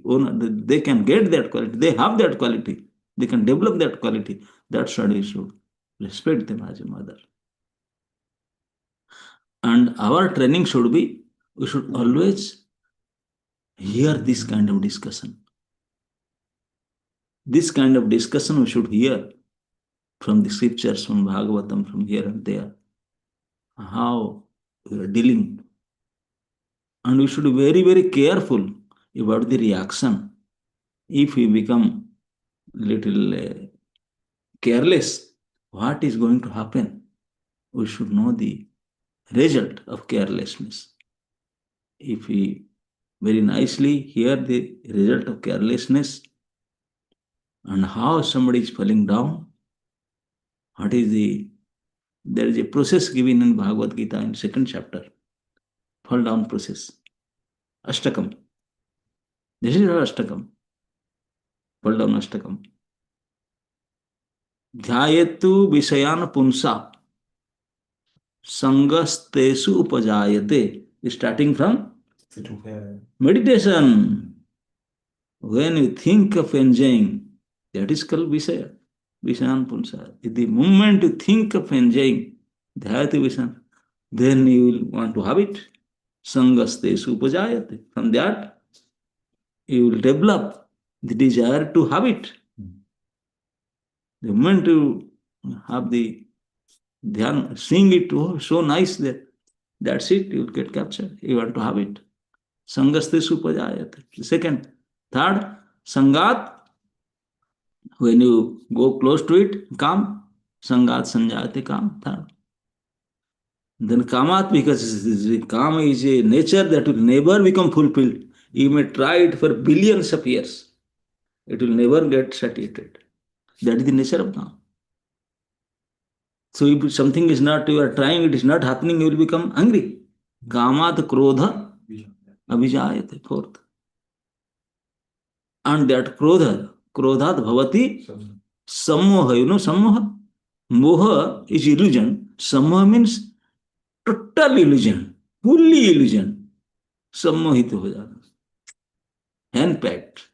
owner. They can get that quality. They have that quality. They can develop that quality. That's why we should respect them as a mother. And our training should be, we should always hear this kind of discussion. This kind of discussion we should hear from the scriptures, from Bhagavatam, from here and there. How we are dealing. And we should be very, very careful about the reaction. If we become little careless, what is going to happen? We should know the result of carelessness. If we very nicely hear the result of carelessness and how somebody is falling down, what is there is a process given in Bhagavad Gita in 2nd chapter, fall down process, Ashtakam. This is our Ashtakam, fall down Ashtakam. Dhyayetu Vishayan Punsa Sangastesu Upajayate. Starting from meditation. When you think of enjoying, that is called Vishaya. Vishayan Punsa. The moment you think of enjoying Dhyayate Vishayan, then you will want to have it. Sangastesu Upajayate. From that, you will develop the desire to have it. The moment you have the dhyan, seeing it, oh, so nice that that's it, you will get captured. You want to have it. Sangastesu Upajayate. Second. Third, Sangat. When you go close to it, Kam. Sangat Sanjayate Kam. Third. Then Kamat, because Kama is a nature that will never become fulfilled. You may try it for billions of years. It will never get satiated. That is the nature of Kama. So if something is not, you are trying, it is not happening, you will become angry. Kamat Krodha Abhijayate, fourth. And that krodha, krodhat bhavati sammoha. You know sammoha? Moha is illusion. Sammoha means total illusion, fully illusion. Sammohit ho jana. Hand-packed.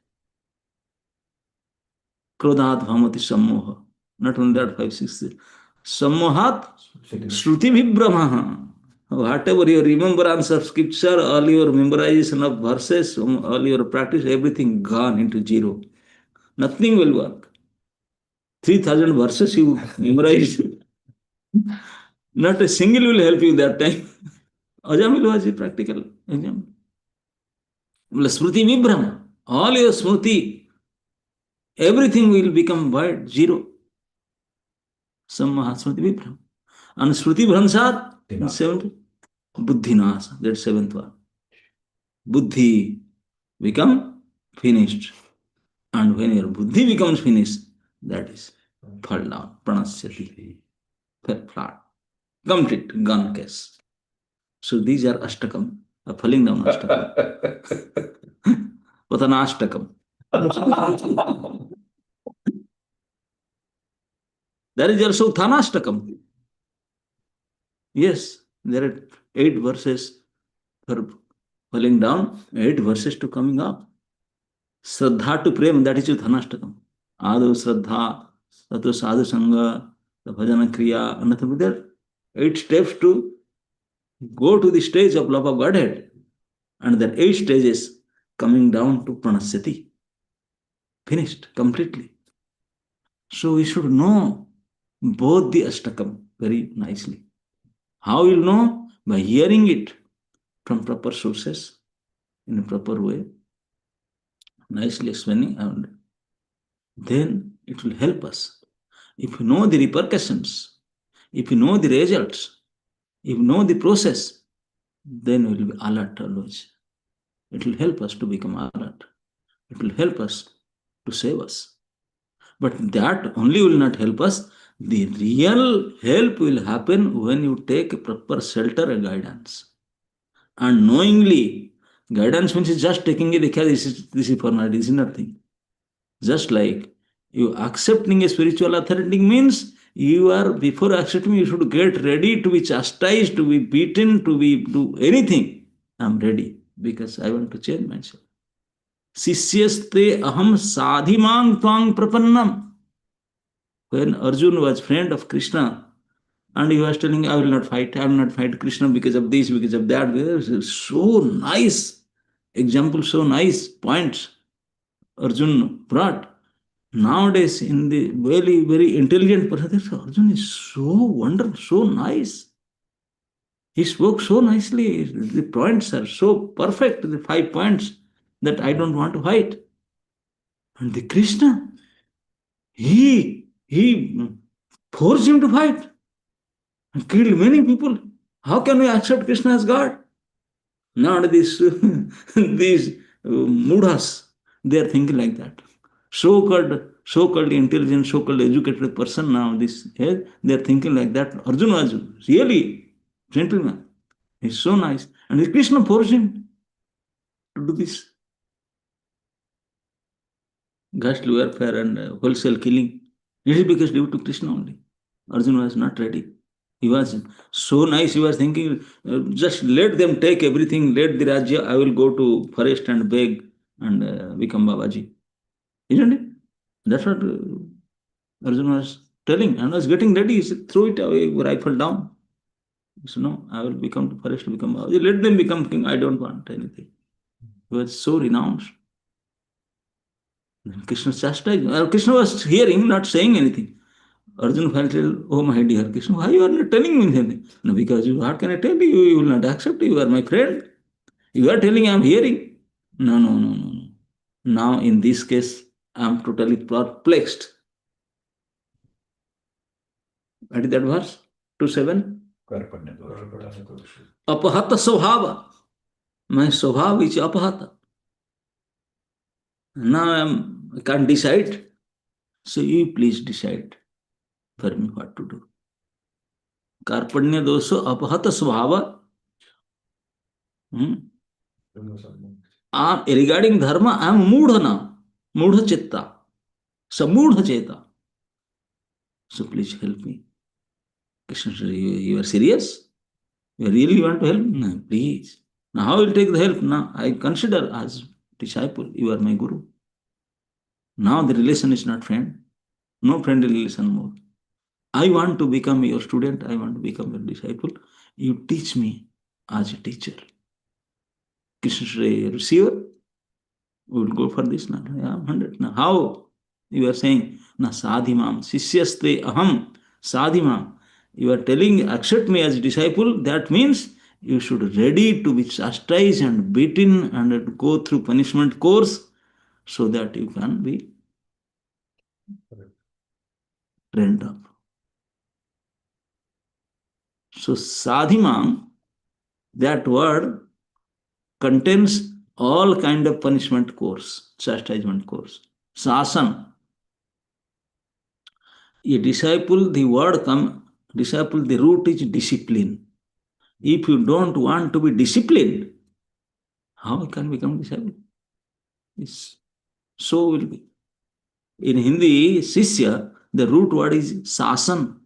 Krodhat bhavati sammoha. Not only that, 5, 6. Sammohat shruti vibhramaha. Whatever your remembrance of scripture, all your memorization of verses, all your practice, everything gone into zero. Nothing will work. 3,000 verses you memorize. Not a single will help you that time. Ajamil was a practical example. Smruti vibhrama. All your smruti, everything will become void, zero. Sammaha smruti vibhrama. And smruti bhransat, seventh. Buddhinasa, that's seventh one. Buddhi become finished. And when your buddhi becomes finished, that is fall down, pranasyati, flat, complete, gone case. So these are ashtakam, falling down ashtakam. Patanashtakam. There is also Thanashtakam. Yes, there are 8 verses for falling down, 8 verses to coming up. Shraddha to Prem, that is Thanashtakam. Adu Shraddha, Tato Sadhu Sangha, the Bhajana Kriya, and there 8 steps to go to the stage of love of Godhead. And then 8 stages coming down to Pranasyati. Finished completely. So we should know both the Ashtakam very nicely. How you will know? By hearing it from proper sources in a proper way, nicely explaining, and then it will help us. If you know the repercussions, if you know the results, if you know the process, then we will be alert always. It will help us to become alert. It will help us to save us. But that only will not help us. The real help will happen when you take a proper shelter and guidance. And knowingly, guidance means just taking it, this is for not, this is nothing. Just like you accepting a spiritual authority means you are, before accepting, you should get ready to be chastised, to be beaten, to be do anything. I'm ready because I want to change myself. Sisyaste aham sadhimang tvang prapannam. When Arjun was friend of Krishna, and he was telling, I will not fight Krishna because of this, because of that. So nice example, so nice points Arjun brought. Nowadays, in the very, very intelligent person, Arjun is so wonderful, so nice. He spoke so nicely. The points are so perfect, the 5 points that I don't want to fight. And the Krishna, he forced him to fight and killed many people. How can we accept Krishna as God? Not these mudhas, they are thinking like that. So-called intelligent, so-called educated person now, they are thinking like that. Arjuna was really gentleman. He's so nice. And Krishna forced him to do this. Ghastly warfare and wholesale killing. It is because due to Krishna only. Arjuna was not ready. He was so nice. He was thinking, just let them take everything, let the Rajya, I will go to forest and beg and become Babaji. Isn't it? That's what Arjuna was telling. And was getting ready. He said, throw it away, rifle down. He said, no, I will become to forest, become Babaji. Let them become king. I don't want anything. He was so renounced. Krishna chastised. Krishna was hearing, not saying anything. Arjuna felt, oh my dear Krishna, why you are not telling me anything? No, because what can I tell you? You will not accept. You are my friend. You are telling I am hearing. No. Now in this case, I am totally perplexed. What is that verse? 2:7. Apahata svabhava. My svabhava is apahata. Now I can't decide. So you please decide for me what to do. Karpanya doso apahata svabhava. Regarding dharma, I am mudhana, mudha chitta, samudha cheta. So please help me. Krishna said, you are serious? You really want to help? No, please. Now how will take the help? Now I consider as disciple, you are my guru. Now the relation is not friend. No friendly relation more. I want to become your student. I want to become your disciple. You teach me as a teacher. Krishna said, receiver, we will go for this now. Yeah, 100. Now how? You are saying, na sadhimam, sisyaste aham, sadhimam. You are telling, accept me as a disciple. That means you should ready to be chastised and beaten and go through punishment course so that you can be trained up. So sadhimam, that word contains all kind of punishment course, chastisement course. Sasan, a disciple, the word come, disciple, the root is discipline. If you don't want to be disciplined, how can become disciple? Yes. So will be. In Hindi, Sisya, the root word is sasan.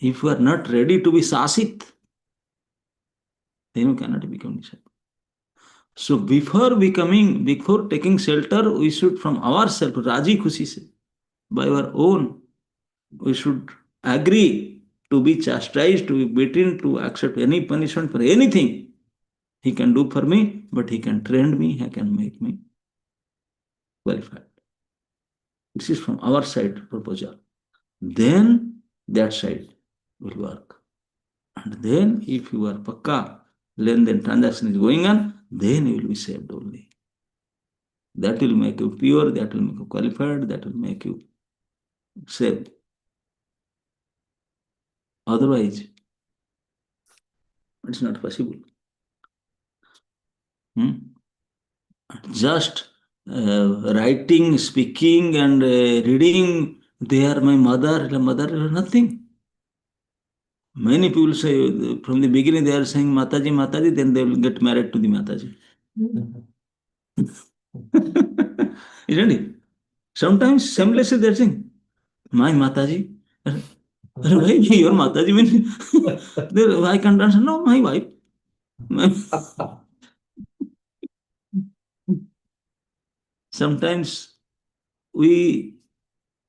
If you are not ready to be sasit, then you cannot become disciple. So before taking shelter, we should from ourselves, Raji Khushi se, by our own, we should agree to be chastised, to be beaten, to accept any punishment for anything he can do for me, but he can train me, he can make me qualified. This is from our side proposal. Then that side will work. And then if you are pakka, then transaction is going on, then you will be saved only. That will make you pure, that will make you qualified, that will make you saved. Otherwise, it's not possible. Just writing, speaking, and reading, they are my mother, nothing. Many people say from the beginning they are saying Mataji, Mataji, then they will get married to the Mataji. Isn't it? Sometimes shamelessly they are saying, my Mataji. Why your Mataji means I can't answer. No, my wife. Sometimes we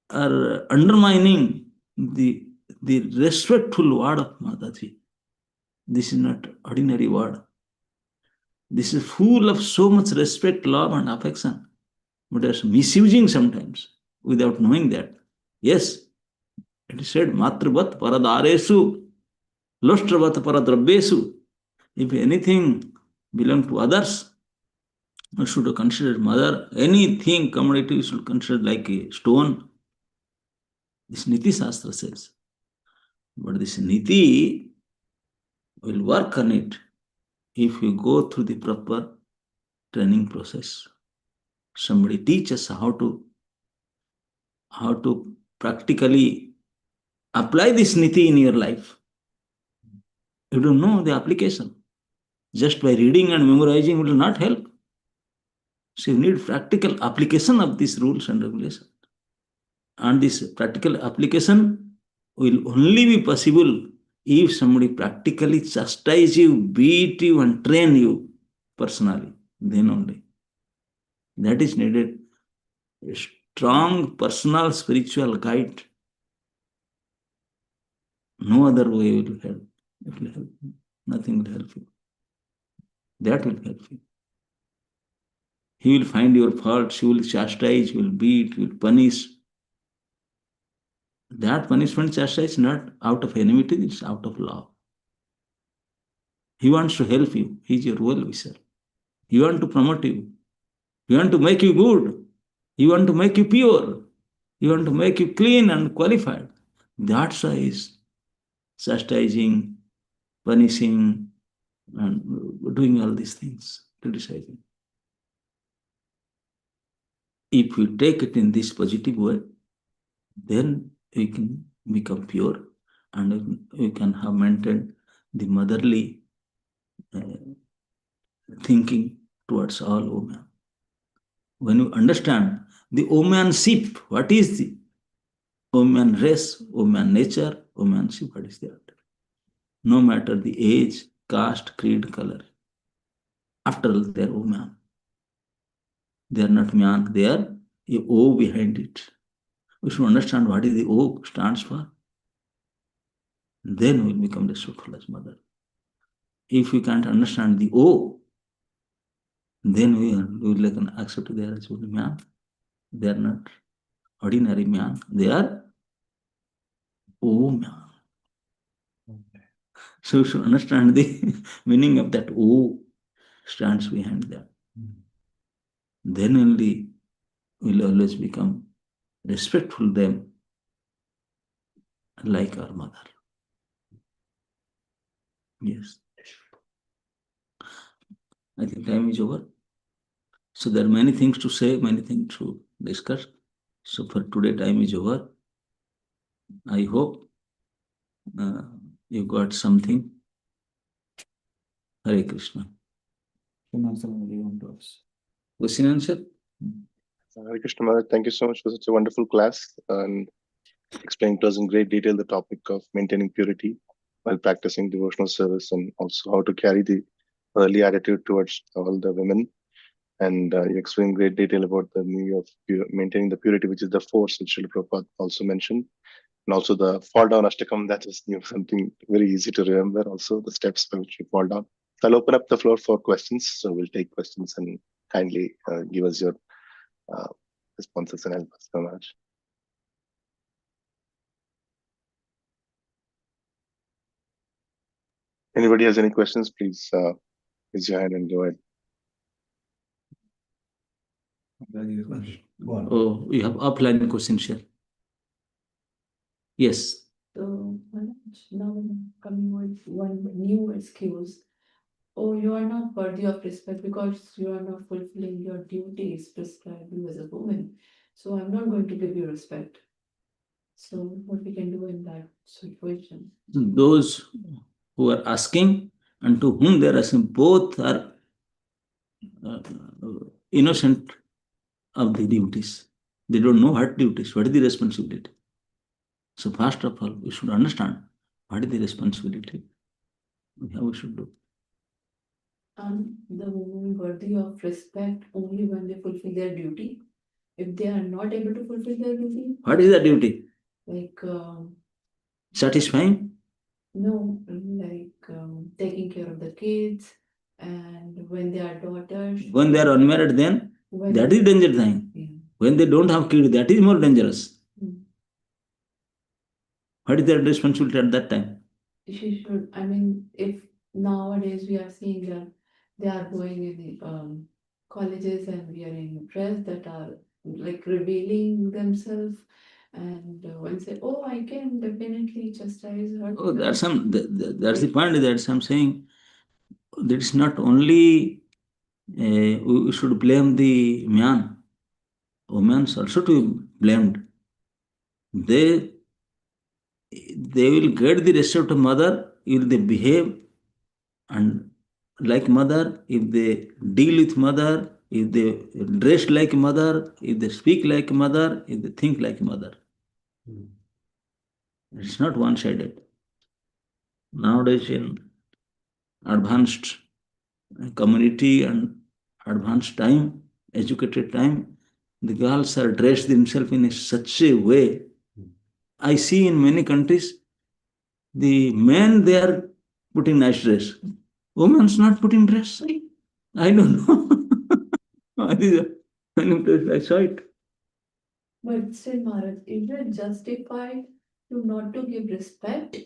are undermining the respectful word of Mataji. This is not ordinary word. This is full of so much respect, love, and affection. But it's misusing sometimes without knowing that. Yes, it is said, Matravat paradaresu, lustravat paradrabbesu. If anything belong to others, we should consider mother. Anything commodity we should consider like a stone. This Niti Shastra says. But this Niti will work on it if you go through the proper training process. Somebody teach us how to practically apply this Niti in your life. You don't know the application. Just by reading and memorizing will not help. So you need practical application of these rules and regulations. And this practical application will only be possible if somebody practically chastise you, beat you, and train you personally. Then only. That is needed. A strong personal spiritual guide. No other way will help. It will help you. Nothing will help you. That will help you. He will find your faults, he will chastise, he will beat, he will punish. That punishment chastise is not out of enmity, it's out of love. He wants to help you. He is your well-wisher. He wants to promote you. He wants to make you good. He wants to make you pure. He wants to make you clean and qualified. That's why he's chastising, punishing, and doing all these things, criticizing. If you take it in this positive way, then we can become pure and we can have maintained the motherly thinking towards all women. When you understand the womanship, what is the woman race, woman nature, womanship, what is that? No matter the age, caste, creed, color, after all, they are woman. They are not man, they are a O behind it. We should understand what is the O stands for. Then we will become respectful as mother. If we can't understand the O, then we will like accept they are actually man. They are not ordinary man. They are O man. So we should understand the meaning of that O stands behind that. Then only we'll always become respectful them like our mother. Yes. I think time is over. So there are many things to say, many things to discuss. So for today, time is over. I hope you got something. Hare Krishna. Question answer? Hare Krishna Maharaj, thank you so much for such a wonderful class and explaining to us in great detail the topic of maintaining purity while practicing devotional service, and also how to carry the early attitude towards all the women. And you explained in great detail about the meaning of maintaining the purity, which is the force, which Srila Prabhupada also mentioned. And also the fall down ashtakam, that is something very easy to remember. Also the steps by which you fall down. So I'll open up the floor for questions. So we'll take questions and kindly give us your uh, responses and help us so much. Anybody has any questions, please raise your hand and go ahead. Oh, we have offline questions here. Yes. So, now coming with one new excuse. Oh, you are not worthy of respect because you are not fulfilling your duties prescribed you as a woman. So, I'm not going to give you respect. So, what we can do in that situation? Those who are asking and to whom they are asking, both are uh, innocent of the duties. They don't know what duties, what is the responsibility. So first of all, we should understand what is the responsibility, how we should do. The woman worthy of respect only when they fulfill their duty. If they are not able to fulfill their duty, What is the duty? like Satisfying? no, like taking care of the kids, and when they are daughters. When they are unmarried, then When that is dangerous thing. Yeah. When they don't have kids, that is more dangerous. Mm. What is their responsibility at that time? She should. I mean, if nowadays we are seeing that they are going in the colleges and wearing dress that are like revealing themselves, and one say, "Oh, I can definitely chastise her." Oh, that's the point that I'm saying. That is not only we should blame the man. Women also to be blamed. They will get the respect of mother if they behave and like mother, if they deal with mother, if they dress like mother, if they speak like mother, if they think like mother. It's not one-sided. Nowadays in advanced community and advanced time, educated time, the girls are dressed themselves in such a way. I see in many countries, the men they are putting nice dress. Women's not putting dress. I don't know. I saw it. But still, Maharaj, is it justified to not to give respect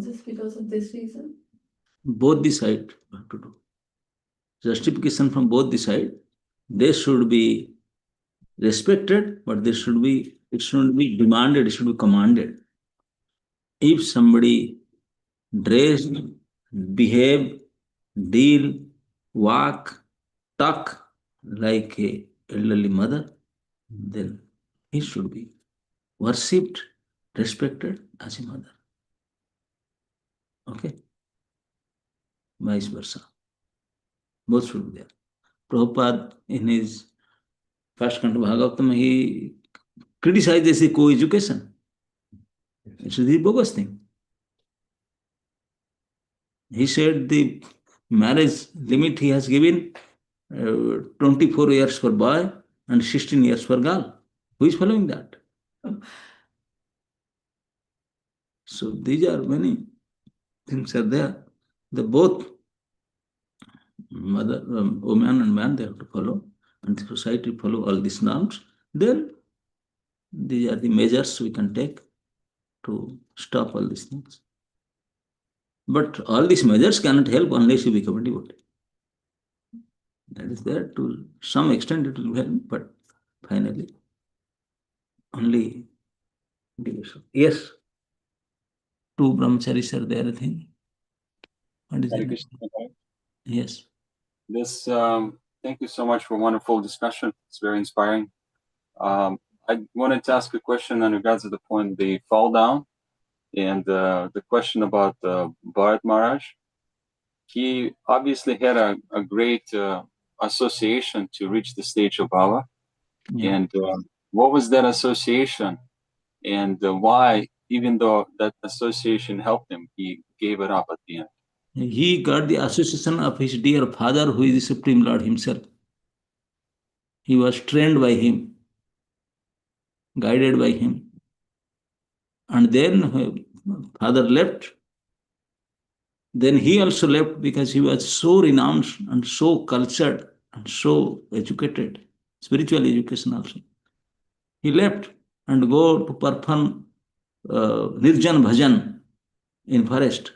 just because of this reason? Both the side have to do. Justification from both the side. They should be respected, but it shouldn't be demanded, it should be commanded. If somebody dressed, behave, deal, walk, talk like a elderly mother, then he should be worshipped, respected as a mother. Okay? Vice versa. Both should be there. Prabhupada, in his first Canto Bhagavatam, he criticizes the co-education. It's the bogus thing. He said the marriage limit he has given 24 years for boy and 16 years for girl. Who is following that? So these are many things are there. The both mother, woman and man, they have to follow, and the society follow all these norms. Then these are the measures we can take to stop all these things. But all these measures cannot help unless you become a devotee. That is there to some extent it will help, but finally only devotion. Yes, two brahmacharis are there, I think. What is Hare it? Krishna. Yes. This, thank you so much for a wonderful discussion. It's very inspiring. I wanted to ask a question in regards to the point they fall down, and the question about Bharat Maharaj. He obviously had a great association to reach the stage of Bhava. Yeah. And what was that association, and why, even though that association helped him, he gave it up at the end? He got the association of his dear father, who is the Supreme Lord himself. He was trained by him, guided by him. And then father left. Then he also left because he was so renowned and so cultured and so educated, spiritual education also. He left and go to perform Nirjan Bhajan in forest.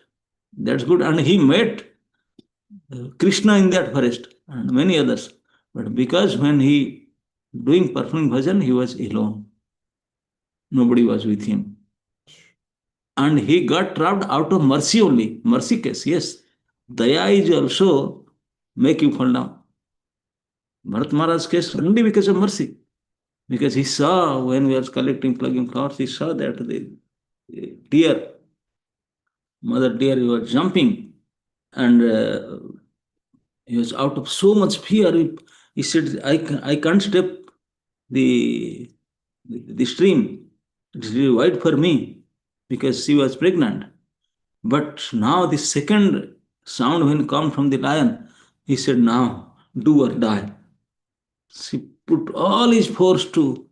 That's good. And he met Krishna in that forest and many others. But because when he performing bhajan, he was alone. Nobody was with him. And he got trapped out of mercy only. Mercy case, yes. Daya is also make you fall down. Bharat Maharaj's case only because of mercy. Because he saw when we were collecting, plugging flowers, he saw that the deer, mother deer, he was jumping and he was out of so much fear. He said, I can't step the stream. It is really wide for me because she was pregnant. But now the second sound when come from the lion, he said, now do or die. She put all his force to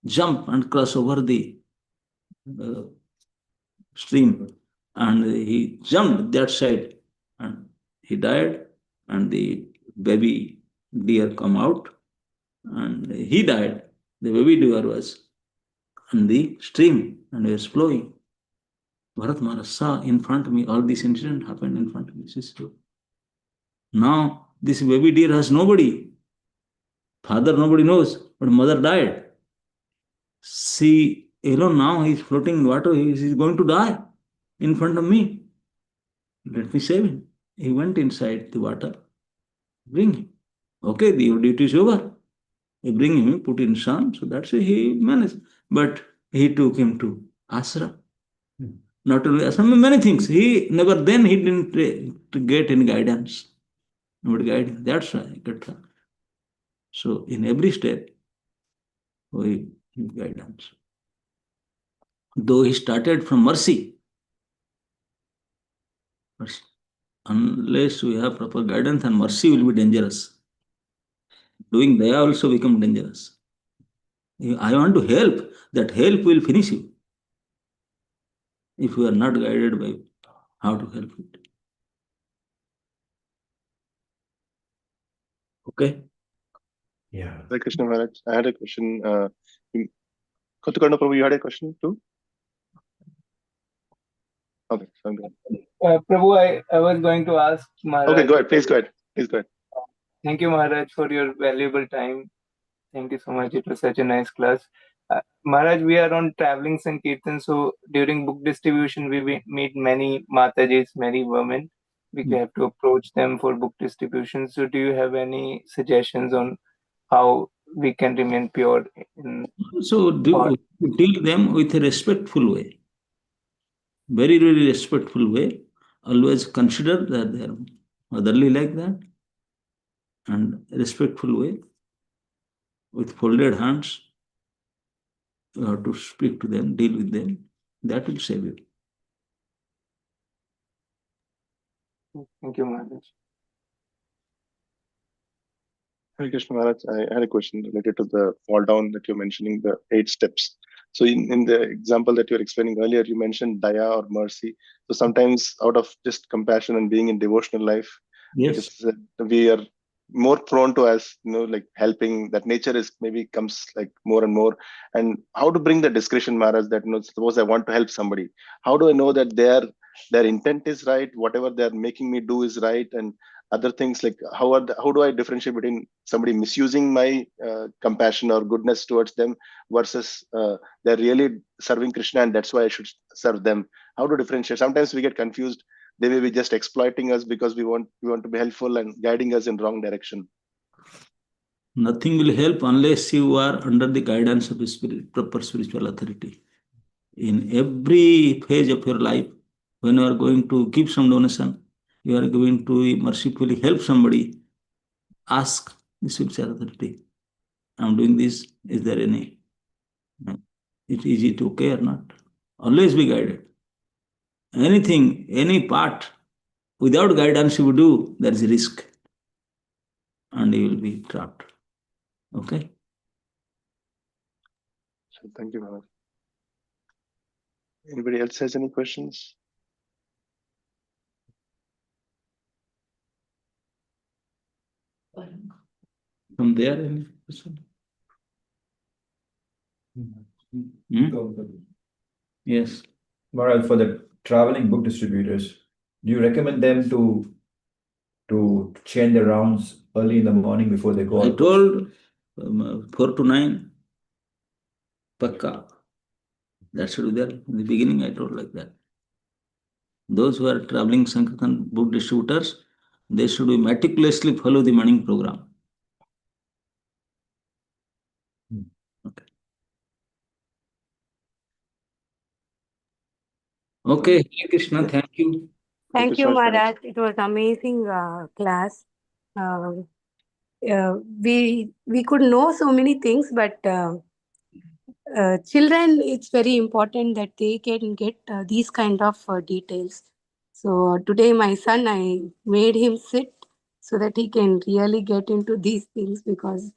jump and cross over the uh, stream. And he jumped that side and he died, and the baby deer come out and he died. The baby deer was in the stream and was flowing. Bharat Maharaj saw in front of me, all this incident happened in front of me. This is true. Now this baby deer has nobody. Father nobody knows, but mother died. See, alone now he is floating in water, he is going to die in front of me. Let me save him. He went inside the water. Bring him. Okay, your duty is over. You bring him, put in sun, so that's why he managed. But he took him to ashram. Not only ashram, many things. He never then he didn't get any guidance. Nobody guided him. That's why he got that. So in every step, we give guidance. Though he started from mercy, but unless we have proper guidance, and mercy will be dangerous. Doing daya also become dangerous. I want to help, that help will finish you if you are not guided by how to help it. Okay? Yeah. Hare Krishna Maharaj, I had a question. Kottukanda Prabhu, you had a question too? Okay, so I'm good. Prabhu, I was going to ask Maharaj. Okay, go ahead. Please go ahead. Please go ahead. Thank you, Maharaj, for your valuable time. Thank you so much. It was such a nice class. Maharaj, we are on traveling Sankirtan, so during book distribution, we meet many Matajis, many women. We have to approach them for book distribution. So, do you have any suggestions on how we can remain pure? So, deal them with a respectful way. Very, very respectful way. Always consider that they are motherly like that. and respectful way, with folded hands, you have to speak to them, deal with them. That will save you. Thank you, Maharaj. Hare Krishna Maharaj, I had a question related to the fall down that you're mentioning, the 8 steps. So in the example that you were explaining earlier, you mentioned daya or mercy. So sometimes out of just compassion and being in devotional life, it Yes. is we are more prone to, as like helping, that nature is maybe comes like more and more. And how to bring the discretion, Maharaj, that suppose I want to help somebody, how do I know that their intent is right, whatever they're making me do is right, and other things, like how do I differentiate between somebody misusing my compassion or goodness towards them versus they're really serving Krishna and that's why I should serve them? How to differentiate? Sometimes we get confused. They may be just exploiting us because we want to be helpful and guiding us in wrong direction. Nothing will help unless you are under the guidance of a proper spiritual authority. In every phase of your life, when you are going to give some donation, you are going to mercifully help somebody, ask the spiritual authority, I'm doing this, is there any, is it okay or not? Always be guided. Anything, any part, without guidance you do, there is a risk and you will be trapped. Okay? So thank you, Maharaj. Anybody else has any questions? From there, any question? Yes. Maharaj, for the traveling book distributors, do you recommend them to change their rounds early in the morning before they go I out? told 4 to 9, Pakka. That should be there. In the beginning, I told like that. Those who are traveling Sankirtan book distributors, they should meticulously follow the morning program. Okay. Okay, Hare Krishna, thank you. Thank you, so much, Maharaj. It was amazing class. We could know so many things, but children, it's very important that they can get these kind of details. So today, my son, I made him sit so that he can really get into these things, because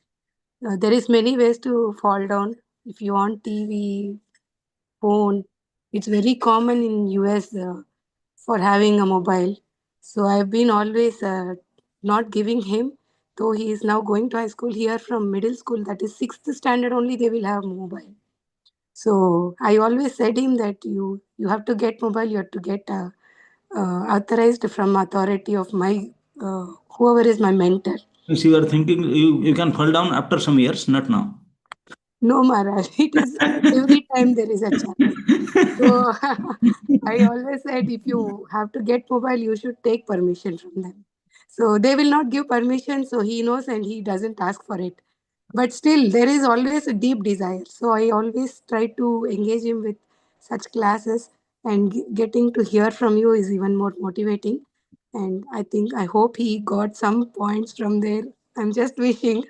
there is many ways to fall down. If you want TV, phone, it's very common in US for having a mobile. So I've been always not giving him, though he is now going to high school. Here from middle school, that is 6th standard only, they will have mobile. So I always said him that you have to get mobile, you have to get authorized from authority of my whoever is my mentor. If you are thinking you can fall down after some years, not now. No, Maharaj, it is every time there is a chance. So I always said, if you have to get mobile, you should take permission from them. So they will not give permission, so he knows and he doesn't ask for it. But still, there is always a deep desire. So I always try to engage him with such classes, and getting to hear from you is even more motivating. And I hope he got some points from there. I'm just wishing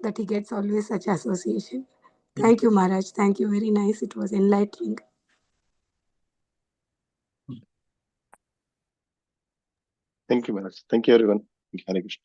that he gets always such association. Thank you, Maharaj. Thank you. Very nice. It was enlightening. Thank you, Maharaj. Thank you, everyone. Hare Krishna.